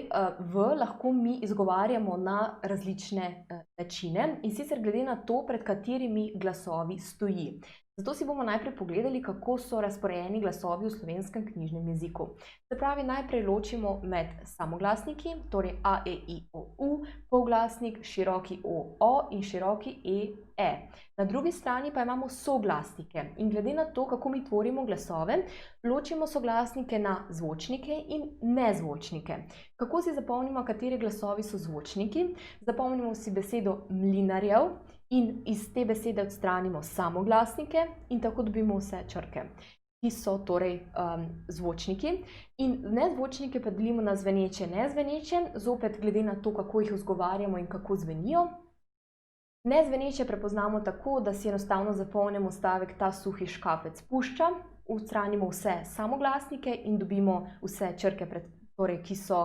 v lahko mi izgovarjamo na različne načine in sicer glede na to, pred katerimi glasovi stoji. Zato si bomo najprej pogledali, kako so razporejeni glasovi v slovenskem knjižnem jeziku. Se pravi, najprej ločimo med samoglasniki, torej a, e, i, o, u, polglasnik, široki o, o in široki e, e. Na drugi strani pa imamo soglasnike in glede na to, kako mi tvorimo glasove, ločimo soglasnike na zvočnike in nezvočnike. Kako si zapomnimo, kateri glasovi so zvočniki? Zapomnimo si besedo mlinarjev in iz te besede odstranimo samoglasnike in tako dobimo vse črke, ki so torej zvočniki. In nezvočnike pa delimo na zveneče, nezveneče, zopet glede na to, kako jih izgovarjamo in kako zvenijo. Nezveneče prepoznamo tako, da si enostavno zapomnimo stavek ta suhi škafec pušča, odstranimo vse samoglasnike in dobimo vse črke torej, ki so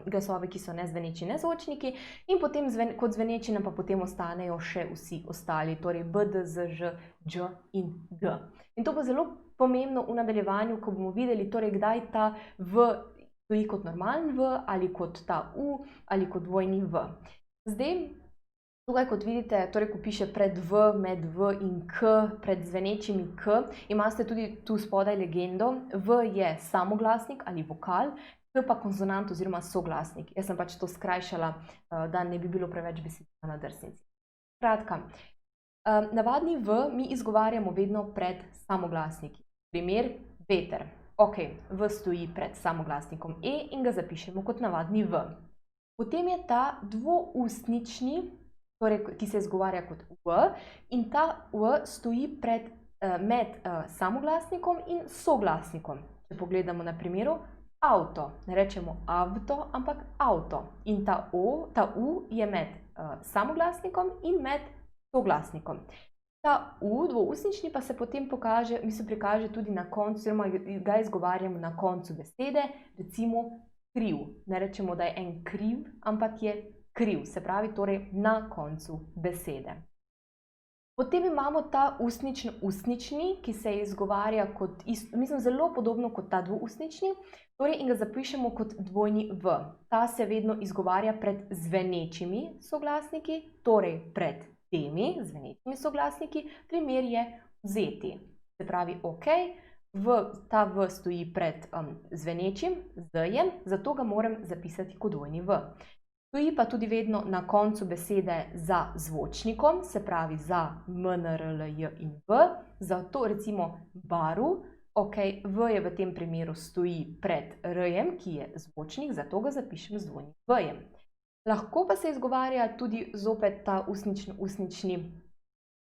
glasovi, ki so nezveneči, nezvočniki, in potem kot zveneči nam pa potem ostanejo še vsi ostali, torej b, d, z, ž, dž in g. In to bo zelo pomembno v nadaljevanju, ko bomo videli, torej, kdaj ta v stoji kot normalen v, ali kot ta u, ali kot dvojni v. Zdaj, tukaj, kot vidite, torej, ko piše pred v, med v in k, pred zvenečimi k, imate tudi tu spodaj legendo, v je samoglasnik ali vokal, k pa konsonant oziroma soglasnik. Jaz sem pač to skrajšala, da ne bi bilo preveč besedila na drsnici. Kratka, navadni v mi izgovarjamo vedno pred samoglasniki. Primer, veter. Ok, v stoji pred samoglasnikom e in ga zapišemo kot navadni v. Potem je ta dvoustnični, torej, ki se izgovarja kot v, in ta v stoji med samoglasnikom in soglasnikom. Če pogledamo na primeru, avto. Ne rečemo avto, ampak avto. In ta u je med samoglasnikom in med soglasnikom. Ta u, dvoustnični, pa se potem prikaže tudi na koncu, oziroma ga izgovarjamo na koncu besede, recimo kriv. Ne rečemo, da je en kriv, ampak je kriv, se pravi torej na koncu besede. Potem imamo ta ustnični, ki se izgovarja kot, zelo podobno kot ta dvoustnični, torej in ga zapišemo kot dvojni v. Ta se vedno izgovarja pred zvenečimi soglasniki, torej pred temi zvenečimi soglasniki, primer je vzeti. Se pravi, ok, ta v stoji pred zvenečim z-jem, zato ga moram zapisati kot dvojni v. Stoji pa tudi vedno na koncu besede za zvočnikom, se pravi za m, n, r, l, j in v, zato recimo baru, ok, v je v tem primeru stoji pred r-jem, ki je zvočnik, zato ga zapišem z dvojnim v-jem. Lahko pa se izgovarja tudi zopet ta ustnični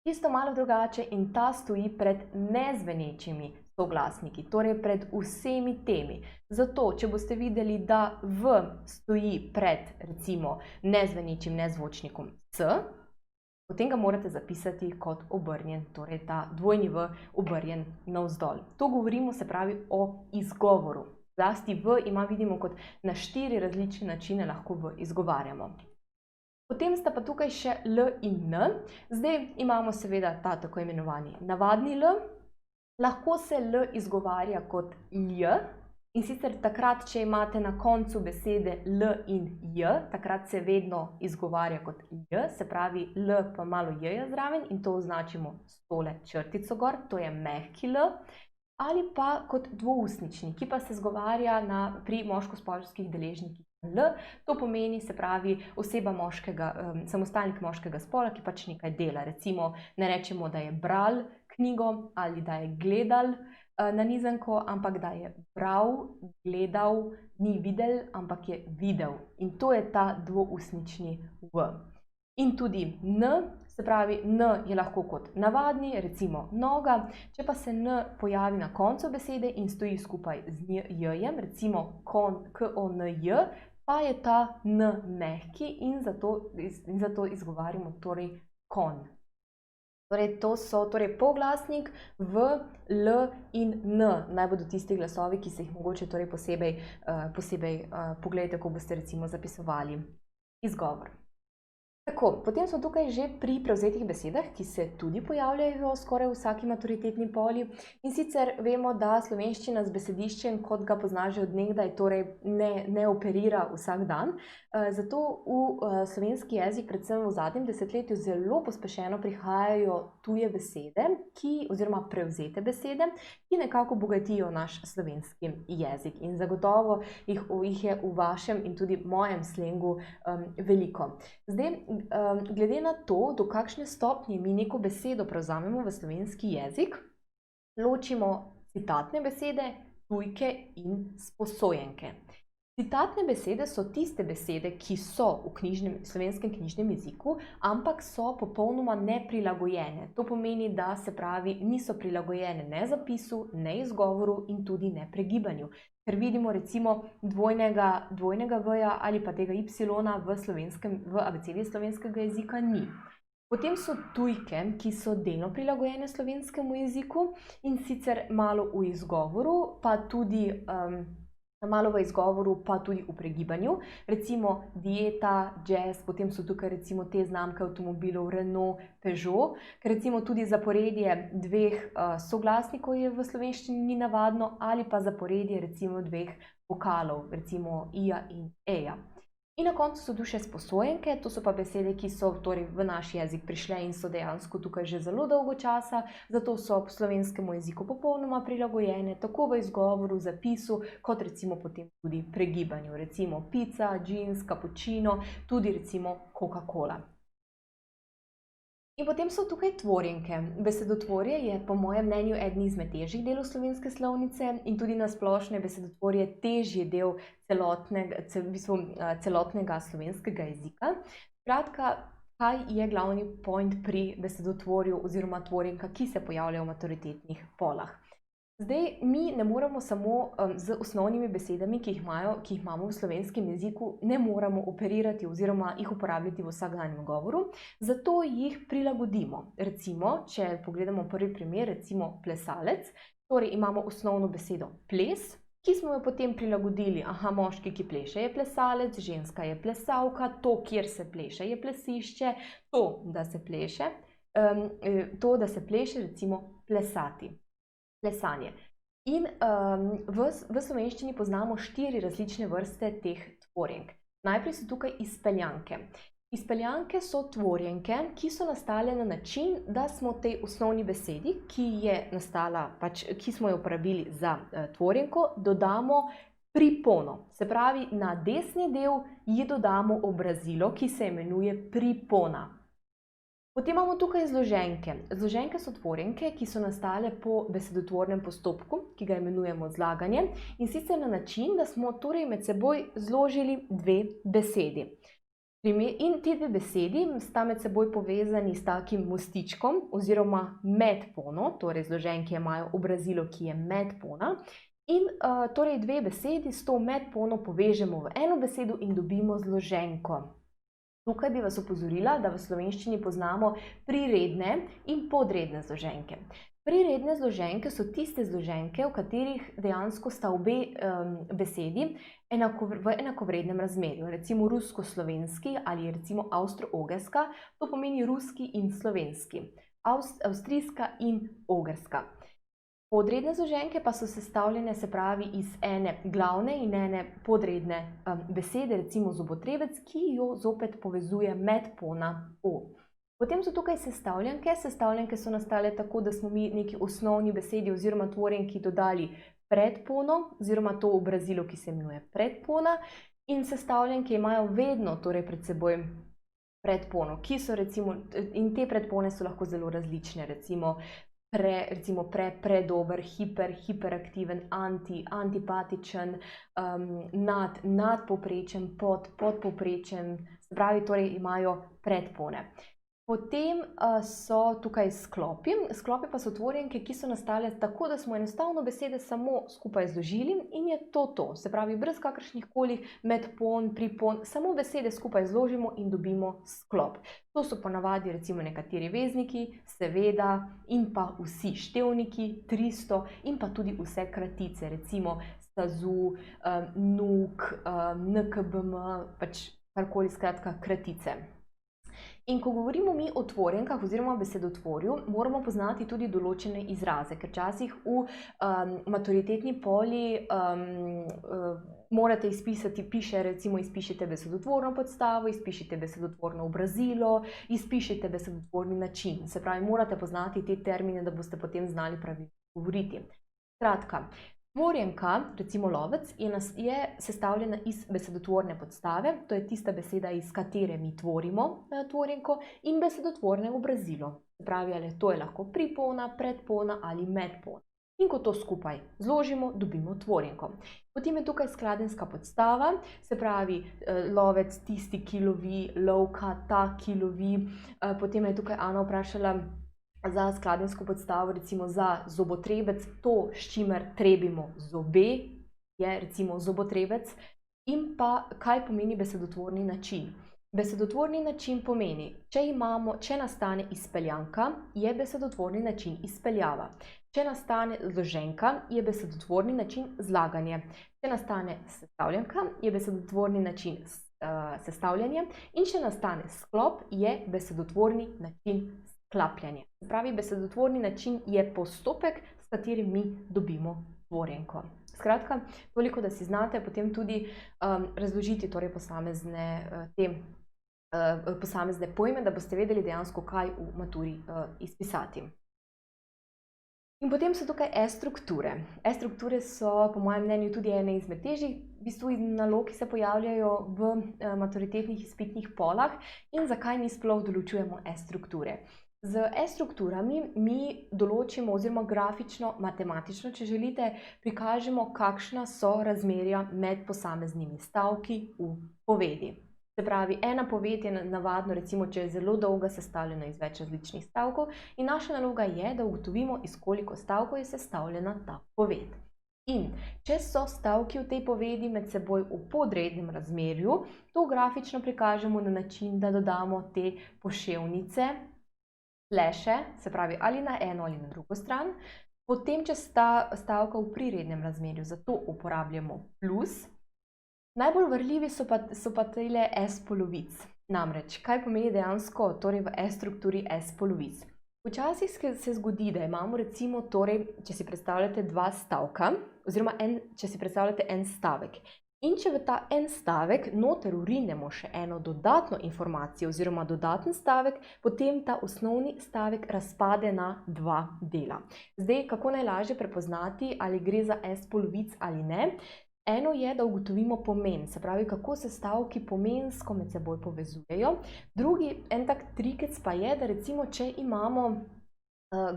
čisto malo drugače in ta stoji pred nezvenečimi soglasniki, torej pred vsemi temi. Zato, če boste videli, da v stoji pred recimo nezvenečim nezvočnikom c, potem ga morate zapisati kot obrnjen, torej ta dvojni v obrnjen navzdol. To govorimo, se pravi, o izgovoru. Zlasti v ima vidimo kot na 4 različne načine lahko v izgovarjamo. Potem sta pa tukaj še L in N. Zdaj imamo seveda ta tako imenovani navadni L. Lahko se L izgovarja kot Lj, in sicer takrat, če imate na koncu besede L in J, takrat se vedno izgovarja kot J, se pravi L pa malo J zraven in to označimo s tole črtico gor, to je mehki L. Ali pa kot dvoustnični, ki pa se izgovarja pri moško-spolskih deležnikih L. To pomeni, se pravi, oseba samostalnik moškega spola, ki pač nekaj dela. Recimo, ne rečemo, da je bral knjigo ali da je gledal nanizanko, ampak da je bral, gledal, ni videl, ampak je videl. In to je ta dvoustnični V. In tudi N, se pravi, N je lahko kot navadni, recimo noga, če pa se N pojavi na koncu besede in stoji skupaj z J-jem, recimo K-O-N-J, pa je ta N mehki in zato izgovarjamo torej kon. Torej, to so polglasnik V, L in N. Naj bodo tisti glasovi, ki se jih mogoče torej posebej pogledajte, ko boste recimo zapisovali izgovor. Tako, potem smo tukaj že pri prevzetih besedah, ki se tudi pojavljajo skoraj v vsaki maturitetni poli. In sicer vemo, da slovenščina z besediščem, kot ga pozna že od nekdaj, torej ne operira vsak dan. Zato v slovenski jezik, predvsem v zadnjem desetletju, zelo pospešeno prihajajo tuje besede, oziroma prevzete besede, ki nekako bogatijo naš slovenski jezik. In zagotovo jih je v vašem in tudi mojem slengu veliko. Zdaj, glede na to, do kakšne stopnje mi neko besedo prevzamemo v slovenski jezik, ločimo citatne besede, tujke in sposojenke. Citatne besede so tiste besede, ki so v slovenskem knjižnem jeziku, ampak so popolnoma neprilagojene. To pomeni, da se pravi, niso prilagojene ne zapisu, ne izgovoru in tudi ne pregibanju. Ker vidimo recimo dvojnega V-ja ali pa tega Y v abecedi slovenskega jezika ni. Potem so tujke, ki so delno prilagojene slovenskemu jeziku in sicer malo v izgovoru, pa tudi v pregibanju, recimo dieta, jazz, potem so tukaj recimo te znamke avtomobilov Renault, Peugeot, ker recimo tudi zaporedje dveh soglasnikov je v slovenščini ni navadno, ali pa zaporedje recimo dveh vokalov, recimo ija in eja. In na koncu so tu še sposojenke, to so pa besede, ki so torej v naš jezik prišle in so dejansko tukaj že zelo dolgo časa, zato so v slovenskemu jeziku popolnoma prilagojene, tako v izgovoru, zapisu, kot recimo potem tudi pregibanju, recimo pica, džins, kapučino, tudi recimo Coca-Cola. In potem so tukaj tvorjenke. Besedotvorje je po mojem mnenju eden izmed težjih delov slovenske slovnice in tudi na splošno je besedotvorje težji del celotnega slovenskega jezika. Skratka, kaj je glavni point pri besedotvorju oziroma tvorjenkah, ki se pojavljajo v maturitetnih polah? Zdaj, mi ne moramo samo z osnovnimi besedami, ki jih imamo v slovenskem jeziku, ne moramo operirati oziroma jih uporabljati v vsakdanjem govoru, zato jih prilagodimo. Recimo, če pogledamo prvi primer, recimo plesalec, torej imamo osnovno besedo ples, ki smo jo potem prilagodili, moški, ki pleše, je plesalec, ženska je plesalka, to, kjer se pleše, je plesišče, to, da se pleše, recimo plesati. Plesanje. In v slovenščini poznamo 4 različne vrste teh tvorjenk. Najprej so tukaj izpeljanke. Izpeljanke so tvorjenke, ki so nastale na način, da smo tej osnovni besedi, ki smo jo uporabili za tvorjenko, dodamo pripono. Se pravi, na desni del ji dodamo obrazilo, ki se imenuje pripona. Potem imamo tukaj zloženke. Zloženke so tvorjenke, ki so nastale po besedotvornem postopku, ki ga imenujemo zlaganje, in sicer na način, da smo torej med seboj zložili dve besedi. In ti dve besedi sta med seboj povezani s takim mostičkom oziroma medpono, torej zloženke imajo obrazilo, ki je medpona, in torej dve besedi s to medpono povežemo v eno besedo in dobimo zloženko. Tukaj bi vas opozorila, da v slovenščini poznamo priredne in podredne zloženke. Priredne zloženke so tiste zloženke, v katerih dejansko sta obe besedi v enakovrednem razmerju. Recimo rusko-slovenski ali recimo avstro-ogrska, to pomeni ruski in slovenski, avstrijska in ogrska. Podredne zloženke pa so sestavljene, se pravi, iz ene glavne in ene podredne besede, recimo zobotrebec, ki jo zopet povezuje medpona o. Potem so tukaj sestavljanke. Sestavljanke so nastale tako, da smo mi neki osnovni besedi oziroma tvorjenki dodali predpono oziroma to obrazilo, ki se imenuje predpona, in sestavljanke imajo vedno torej pred seboj predpono, ki so recimo, in te predpone so lahko zelo različne, recimo predober, hiperaktiven, antipatičen, nadpovprečen, podpovprečen, se pravi, torej imajo predpone. Potem so tukaj sklopi. Sklopi pa so tvorjenke, ki so nastale tako, da smo enostavno besede samo skupaj zložili in je to. Se pravi, brez kakršnih koli medpon, pripon, samo besede skupaj zložimo in dobimo sklop. To so ponavadi recimo nekateri vezniki, seveda, in pa vsi števniki, 300 in pa tudi vse kratice, recimo STAZU, NUK, NKBM, pač karkoli, skratka kratice. In ko govorimo mi o tvorjenkah oziroma besedotvorju, moramo poznati tudi določene izraze, ker včasih v maturitetni poli morate izpisati, izpišite besedotvorno podstavo, izpišite besedotvorno obrazilo, izpišite besedotvorni način. Se pravi, morate poznati te termine, da boste potem znali pravilno govoriti. Skratka, tvorjenka, recimo lovec, je sestavljena iz besedotvorne podstave, to je tista beseda, iz katere mi tvorimo tvorjenko, in besedotvorne obrazilo. Se pravi, ali to je lahko pripona, predpona ali medpona. In ko to skupaj zložimo, dobimo tvorjenko. Potem je tukaj skladenjska podstava, se pravi, lovec, tisti, ki lovi, lovka, ta, ki lovi. Potem je tukaj Ana vprašala za skladenjsko podstavo, recimo za zobotrebec, to, s čimer trebimo zobe, je recimo zobotrebec. In pa, kaj pomeni besedotvorni način? Besedotvorni način pomeni, če nastane izpeljanka, je besedotvorni način izpeljava. Če nastane zloženka, je besedotvorni način zlaganje. Če nastane sestavljanka, je besedotvorni način sestavljanje. In če nastane sklop, je besedotvorni način sklapljanje. Se pravi, besedotvorni način je postopek, s katerim mi dobimo tvorjenko. Skratka, toliko, da si znate potem tudi razložiti torej posamezne pojme, da boste vedeli dejansko, kaj v maturi izpisati. In potem so tukaj E-strukture. E-strukture so po mojem mnenju tudi ene izmed težjih nalog, ki se pojavljajo v maturitetnih izpitnih polah. In zakaj mi sploh določujemo E-strukture? Z E-strukturami mi določimo oziroma grafično, matematično, če želite, prikažemo, kakšna so razmerja med posameznimi stavki v povedi. Se pravi, ena poved je navadno, recimo, če je zelo dolga, sestavljena iz več različnih stavkov, in naša naloga je, da ugotovimo, iz koliko stavkov je sestavljena ta poved. In če so stavki v tej povedi med seboj v podrednem razmerju, to grafično prikažemo na način, da dodamo te poševnice, sleše, se pravi, ali na eno ali na drugo stran. Potem, če sta stavka v prirednem razmerju, zato uporabljamo plus. Najbolj varljivi so pa tele S-polovic. Namreč, kaj pomeni dejansko torej v E-strukturi S-polovic? Včasih se zgodi, da imamo recimo, torej, če si predstavljate dva stavka, oziroma če si predstavljate en stavek. In če v ta en stavek noter vrinemo še eno dodatno informacijo oziroma dodaten stavek, potem ta osnovni stavek razpade na dva dela. Zdaj, kako najlažje prepoznati, ali gre za S-polovic ali ne? Eno je, da ugotovimo pomen, se pravi, kako se stavki pomensko med seboj povezujejo. Drugi, en tak trikec pa je, da recimo, če imamo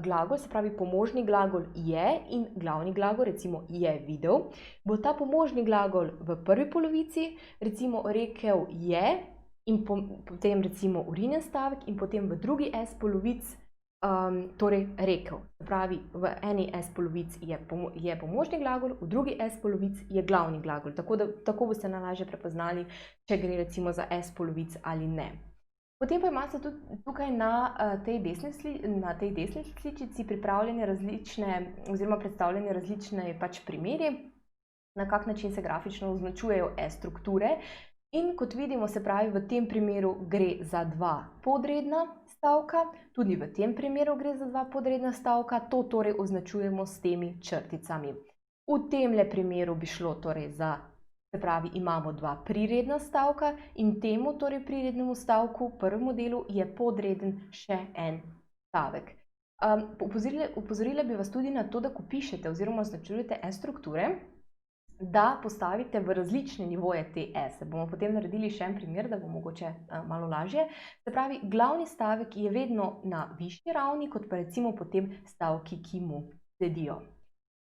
glagol, se pravi pomožni glagol je in glavni glagol, recimo je videl, bo ta pomožni glagol v prvi polovici, recimo rekel je in potem recimo urinjen stavek in potem v drugi S-polovic torej rekel. Se pravi, v eni S polovici je pomožni glagol, v drugi S polovici je glavni glagol. Tako boste najlažje prepoznali, če gre recimo za S polovic ali ne. Potem pa imate tudi tukaj na tej desni sličici pripravljene različne oziroma predstavljene različne primeri, na kak način se grafično označujejo S-strukture. In kot vidimo, se pravi, v tem primeru gre za dva podredna stavka, tudi v tem primeru gre za dva podredna stavka, to torej označujemo s temi črticami. V temle primeru bi šlo torej za, se pravi, imamo dva priredna stavka in temu, torej prirednemu stavku, prvemu delu, je podreden še en stavek. Opozorila bi vas tudi na to, da ko pišete oziroma označujete S-strukture, da postavite v različne nivoje te S. Bomo potem naredili še en primer, da bo mogoče malo lažje. Se pravi, glavni stavek je vedno na višji ravni, kot pa recimo potem stavki, ki mu sledijo.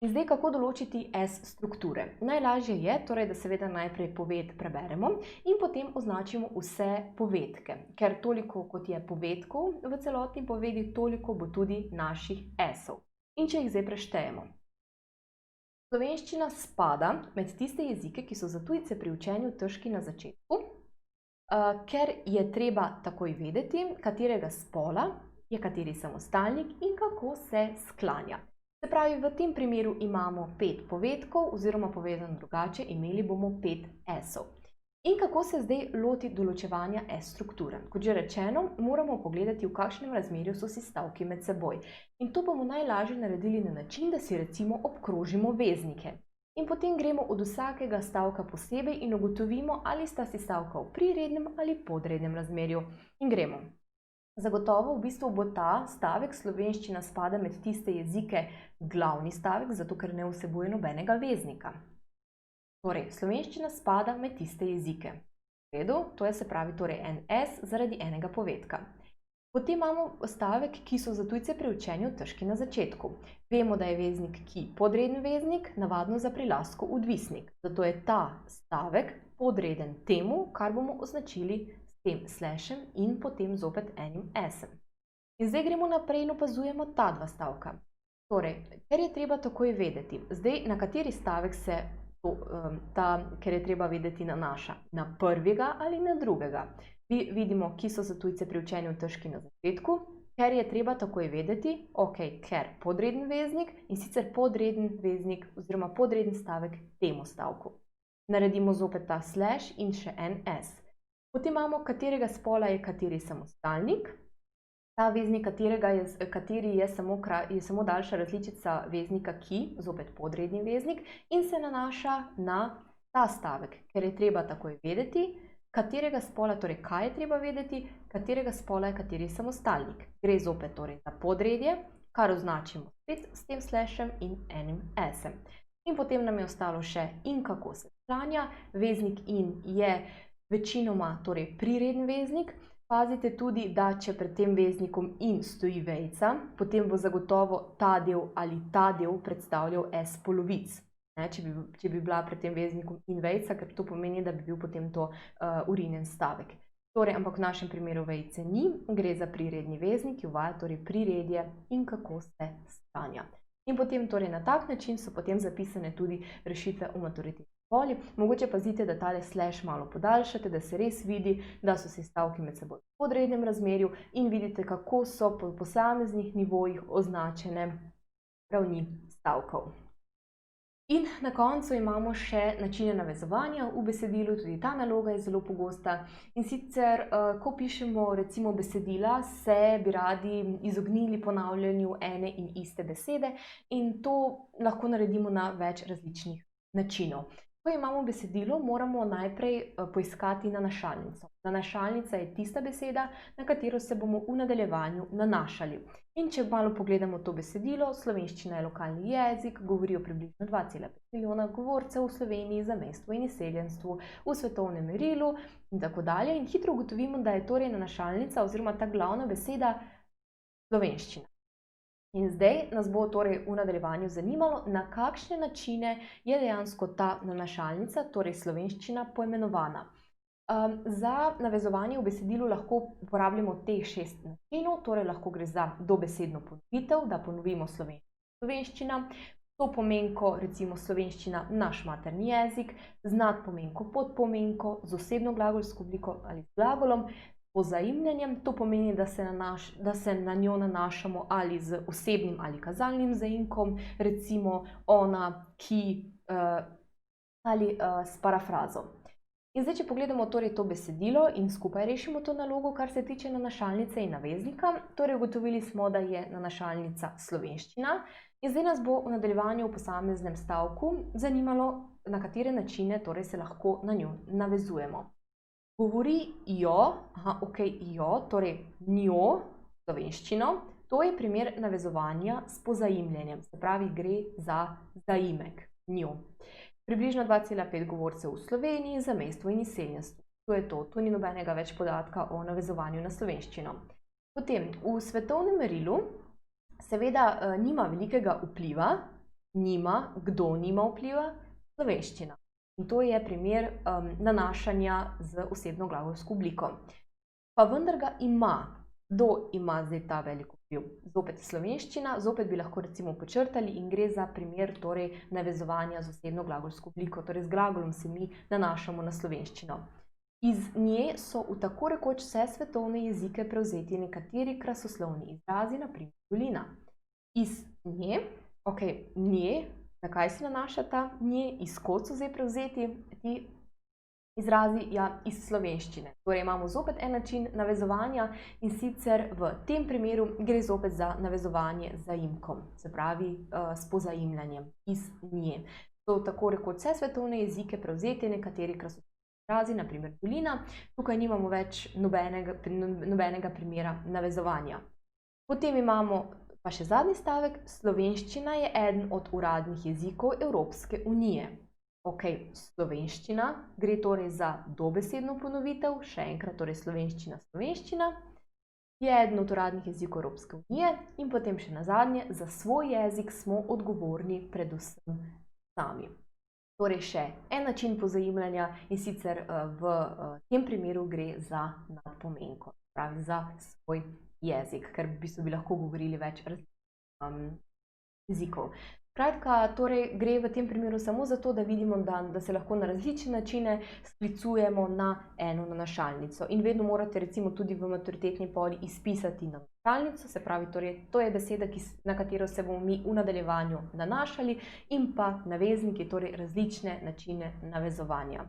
In zdaj, kako določiti S-strukture? Najlažje je, torej, da seveda najprej poved preberemo in potem označimo vse povedke, ker toliko, kot je povedkov v celotni povedi, toliko bo tudi naših S-ov. In če jih zdaj preštejemo. Slovenščina spada med tiste jezike, ki so za tujce pri učenju težki na začetku, ker je treba takoj vedeti, katerega spola je kateri samostalnik in kako se sklanja. Se pravi, v tem primeru imamo 5 povedkov oziroma povedano drugače, imeli bomo 5 S-ov. In kako se zdaj loti določevanja S-strukture? Kot že rečeno, moramo pogledati, v kakšnem razmerju so si stavki med seboj. In to bomo najlažje naredili na način, da si recimo obkrožimo veznike. In potem gremo od vsakega stavka posebej in ugotovimo, ali sta si stavka v prirednem ali podrednem razmerju. In gremo. Zagotovo v bistvu bo ta stavek, slovenščina spada med tiste jezike, glavni stavek, zato ker ne vsebuje nobenega veznika. Torej, slovenščina spada med tiste jezike. V redu, to je se pravi torej en S zaradi enega povedka. Potem imamo stavek, ki so za tujce pri učenju težki na začetku. Vemo, da je veznik ki podreden veznik, navadno za prilastko odvisnik. Zato je ta stavek podreden temu, kar bomo označili s tem slashem in potem zopet enim S-em. In zdaj gremo naprej in opazujemo ta dva stavka. Torej, ker je treba takoj vedeti, zdaj na kateri stavek se ker je treba vedeti nanaša, na prvega ali na drugega. Vidimo, ki so za tujce pri učenju težki na začetku, ker je treba takoj vedeti, ker podreden veznik in sicer podreden veznik oziroma podreden stavek temu stavku. Naredimo zopet ta slash in še en S. Potem imamo, katerega spola je kateri samostalnik. Ta veznik, kateri je samo daljša različica veznika ki, zopet podredni veznik, in se nanaša na ta stavek, ker je treba takoj vedeti, katerega spola, torej kaj je treba vedeti, katerega spola je kateri samostalnik. Gre zopet torej za podredje, kar označimo spet s tem slashem in enim S-em. In potem nam je ostalo še in kako se sklanja. Veznik in je večinoma torej prireden veznik. Pazite tudi, da če pred tem veznikom in stoji vejica, potem bo zagotovo ta del ali ta del predstavljal S polovic. Če bi bila pred tem veznikom in vejica, ker to pomeni, da bi bil potem to urinjen stavek. Torej, ampak v našem primeru vejice ni, gre za priredni veznik, ki uvaja torej priredje in kako se sklanja. In potem torej na tak način so potem zapisane tudi rešitve v maturitetni šoli. Mogoče pazite, da tale slash malo podaljšate, da se res vidi, da so si stavki med seboj v podrednem razmerju in vidite, kako so po posameznih nivojih označene ravni stavkov. In na koncu imamo še načine navezovanja v besedilu, tudi ta naloga je zelo pogosta. In sicer, ko pišemo recimo besedila, se bi radi izognili ponavljanju ene in iste besede in to lahko naredimo na več različnih načinov. Ko imamo besedilo, moramo najprej poiskati nanašalnico. Nanašalnica je tista beseda, na katero se bomo v nadaljevanju nanašali. In če malo pogledamo to besedilo, slovenščina je lokalni jezik, govori o približno 2,5 milijona govorcev v Sloveniji, zamejstvu in izseljenstvu, v svetovnem merilu in tako dalje. In hitro ugotovimo, da je torej nanašalnica oziroma ta glavna beseda slovenščina. In zdaj nas bo torej v nadaljevanju zanimalo, na kakšne načine je dejansko ta nanašalnica, torej slovenščina, poimenovana. Za navezovanje v besedilu lahko uporabljamo teh 6 načinov, torej lahko gre za dobesedno ponovitev, da ponovimo slovenščina, to pomenko, recimo slovenščina, naš materni jezik, z nadpomenko, podpomenko, z osebno glagolsko obliko ali z glagolom, vzajemljenjem, to pomeni, da se na njo nanašamo ali z osebnim ali kazalnim zaimkom, recimo ona, ki ali s parafrazo. In zdaj, če pogledamo torej to besedilo in skupaj rešimo to nalogo, kar se tiče nanašalnice in naveznika, torej ugotovili smo, da je nanašalnica slovenščina in zdaj nas bo v nadaljevanju v posameznem stavku zanimalo, na katere načine torej se lahko na njo navezujemo. Govori jo, torej njo, slovenščino, to je primer navezovanja s pozajemljenjem, se pravi, gre za zaimek, njo. Približno 2,5 govorcev v Sloveniji, zamejstvo in izseljenstvo. To je to, tu ni nobenega več podatka o navezovanju na slovenščino. Potem, v svetovnem merilu seveda nima velikega vpliva, kdo nima vpliva, slovenščina. In to je primer nanašanja z osebno glagolsko obliko. Pa vendar ga ima. Kdo ima zdaj ta velik vpliv? Zopet slovenščina, zopet bi lahko recimo počrtali in gre za primer torej navezovanja z osebno glagolsko obliko, torej z glagolom se mi nanašamo na slovenščino. Iz nje so v tako rekoč vse svetovne jezike prevzeti nekateri krasoslovni izrazi, na primer dolina. Iz nje, nje, na kaj se nanaša ta nje, iz kod so zdaj prevzeti ti izrazi, ja, iz slovenščine. Torej imamo zopet en način navezovanja in sicer v tem primeru gre zopet za navezovanje z zaimkom, se pravi s pozajemljanjem, iz nje. So tako rekoč vse svetovne jezike prevzeti nekateri krasoslovni izrazi, na primer dolina, tukaj nimamo več nobenega primera navezovanja. Potem imamo pa še zadnji stavek, slovenščina je eden od uradnih jezikov Evropske unije. Slovenščina, gre torej za dobesedno ponovitev, še enkrat, torej slovenščina, je eden od uradnih jezikov Evropske unije in potem še nazadnje, za svoj jezik smo odgovorni predvsem sami. Torej še en način pozajemljanja in sicer v tem primeru gre za nadpomenko, pravi za svoj jezik, ker v bistvu bi lahko govorili več različnih jezikov. Skratka, torej gre v tem primeru samo za to, da vidimo, da se lahko na različne načine sklicujemo na eno nanašalnico. In vedno morate recimo tudi v maturitetni poli izpisati nanašalnico, se pravi, torej to je beseda, na katero se bomo mi v nadaljevanju nanašali, in pa navezniki, torej različne načine navezovanja.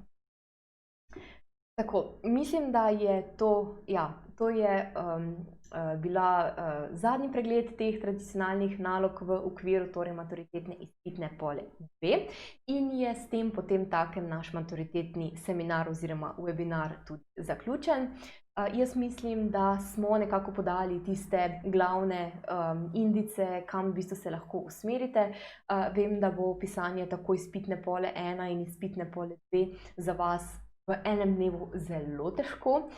Tako, mislim, da je to je bila zadnji pregled teh tradicionalnih nalog v okviru torej maturitetne izpitne pole 2 in je s tem potem takem naš maturitetni seminar oziroma webinar tudi zaključen. Jaz mislim, da smo nekako podali tiste glavne indice, kam v bistvu se lahko usmerite. Vem, da bo pisanje tako izpitne pole 1 in izpitne pole 2 za vas v enem dnevu zelo težko,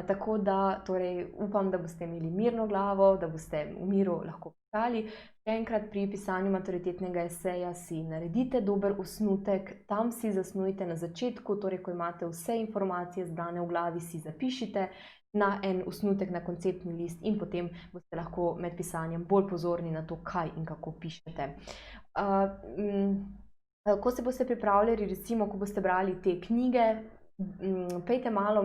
tako da torej upam, da boste imeli mirno glavo, da boste v miru lahko pisali. Še enkrat, pri pisanju maturitetnega eseja si naredite dober osnutek, tam si zasnujte na začetku, torej ko imate vse informacije zbrane v glavi, si zapišite na en osnutek, na konceptni list in potem boste lahko med pisanjem bolj pozorni na to, kaj in kako pišete. Ko se boste pripravljali, recimo, ko boste brali te knjige, pejte malo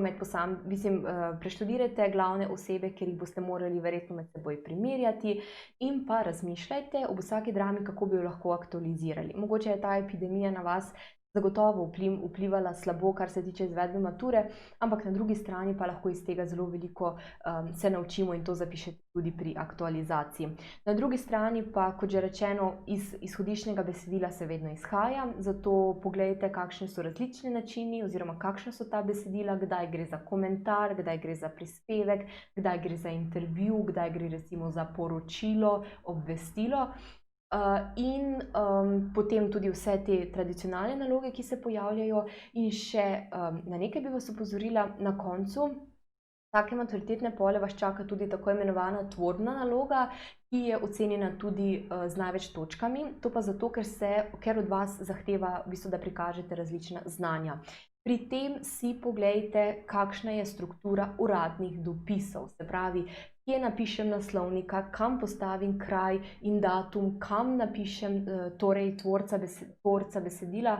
preštudirajte glavne osebe, ker jih boste morali verjetno med seboj primerjati in pa razmišljajte ob vsaki drami, kako bi jo lahko aktualizirali. Mogoče je ta epidemija na vas zagotovo vplivala slabo, kar se tiče izvedbe mature, ampak na drugi strani pa lahko iz tega zelo veliko se naučimo in to zapišete tudi pri aktualizaciji. Na drugi strani pa, kot že rečeno, iz izhodiščnega besedila se vedno izhaja, zato pogledajte, kakšni so različni načini oziroma kakšna so ta besedila, kdaj gre za komentar, kdaj gre za prispevek, kdaj gre za intervju, kdaj gre recimo za poročilo, obvestilo. In potem tudi vse te tradicionalne naloge, ki se pojavljajo, in še na nekaj bi vas opozorila na koncu. Take maturitetne pole vas čaka tudi tako imenovana tvorna naloga, ki je ocenjena tudi z največ točkami. To pa zato, ker od vas zahteva v bistvu, da prikažete različna znanja. Pri tem si poglejte, kakšna je struktura uradnih dopisov, se pravi, kje napišem naslovnika, kam postavim kraj in datum, kam napišem torej tvorca besedila,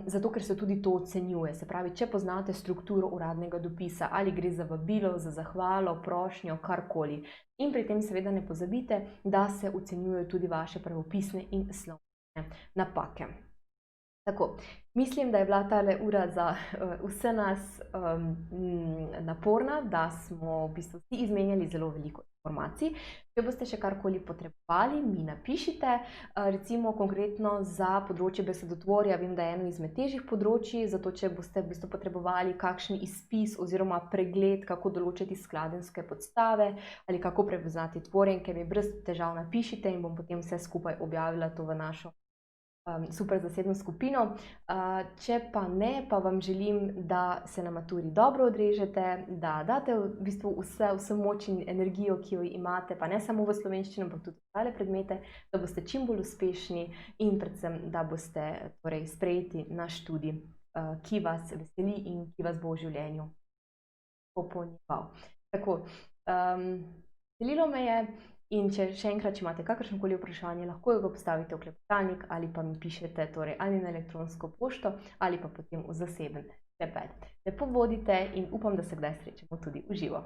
zato ker se tudi to ocenjuje. Se pravi, če poznate strukturo uradnega dopisa, ali gre za vabilo, za zahvalo, prošnjo, karkoli. In pri tem seveda ne pozabite, da se ocenjujejo tudi vaše pravopisne in slovne napake. Tako, mislim, da je bila tale ura za vse nas naporna, da smo v bistvu vsi izmenjali zelo veliko informacij. Če boste še karkoli potrebovali, mi napišite, recimo konkretno za področje besedotvorja, vem, da je eno izmed težjih področij, zato če boste v bistvu potrebovali kakšen izpis oziroma pregled, kako določiti skladenjske podstave ali kako prepoznati tvorjenke, mi brez težav napišite in bom potem vse skupaj objavila to v našo super zasebno skupino. Če pa ne, pa vam želim, da se na maturi dobro odrežete, da date v bistvu vso moč in energijo, ki jo imate, pa ne samo v slovenščini, ampak tudi ostale predmete, da boste čim bolj uspešni in predvsem, da boste torej sprejeti na študij, ki vas veseli in ki vas bo v življenju popolnjeval. Tako, veselilo me je. In če še enkrat, če imate kakršnokoli vprašanje, lahko ga postavite v klepetalnik ali pa mi pišete torej ali na elektronsko pošto ali pa potem v zaseben klepet. Lepo bodite in upam, da se kdaj srečamo tudi v živo.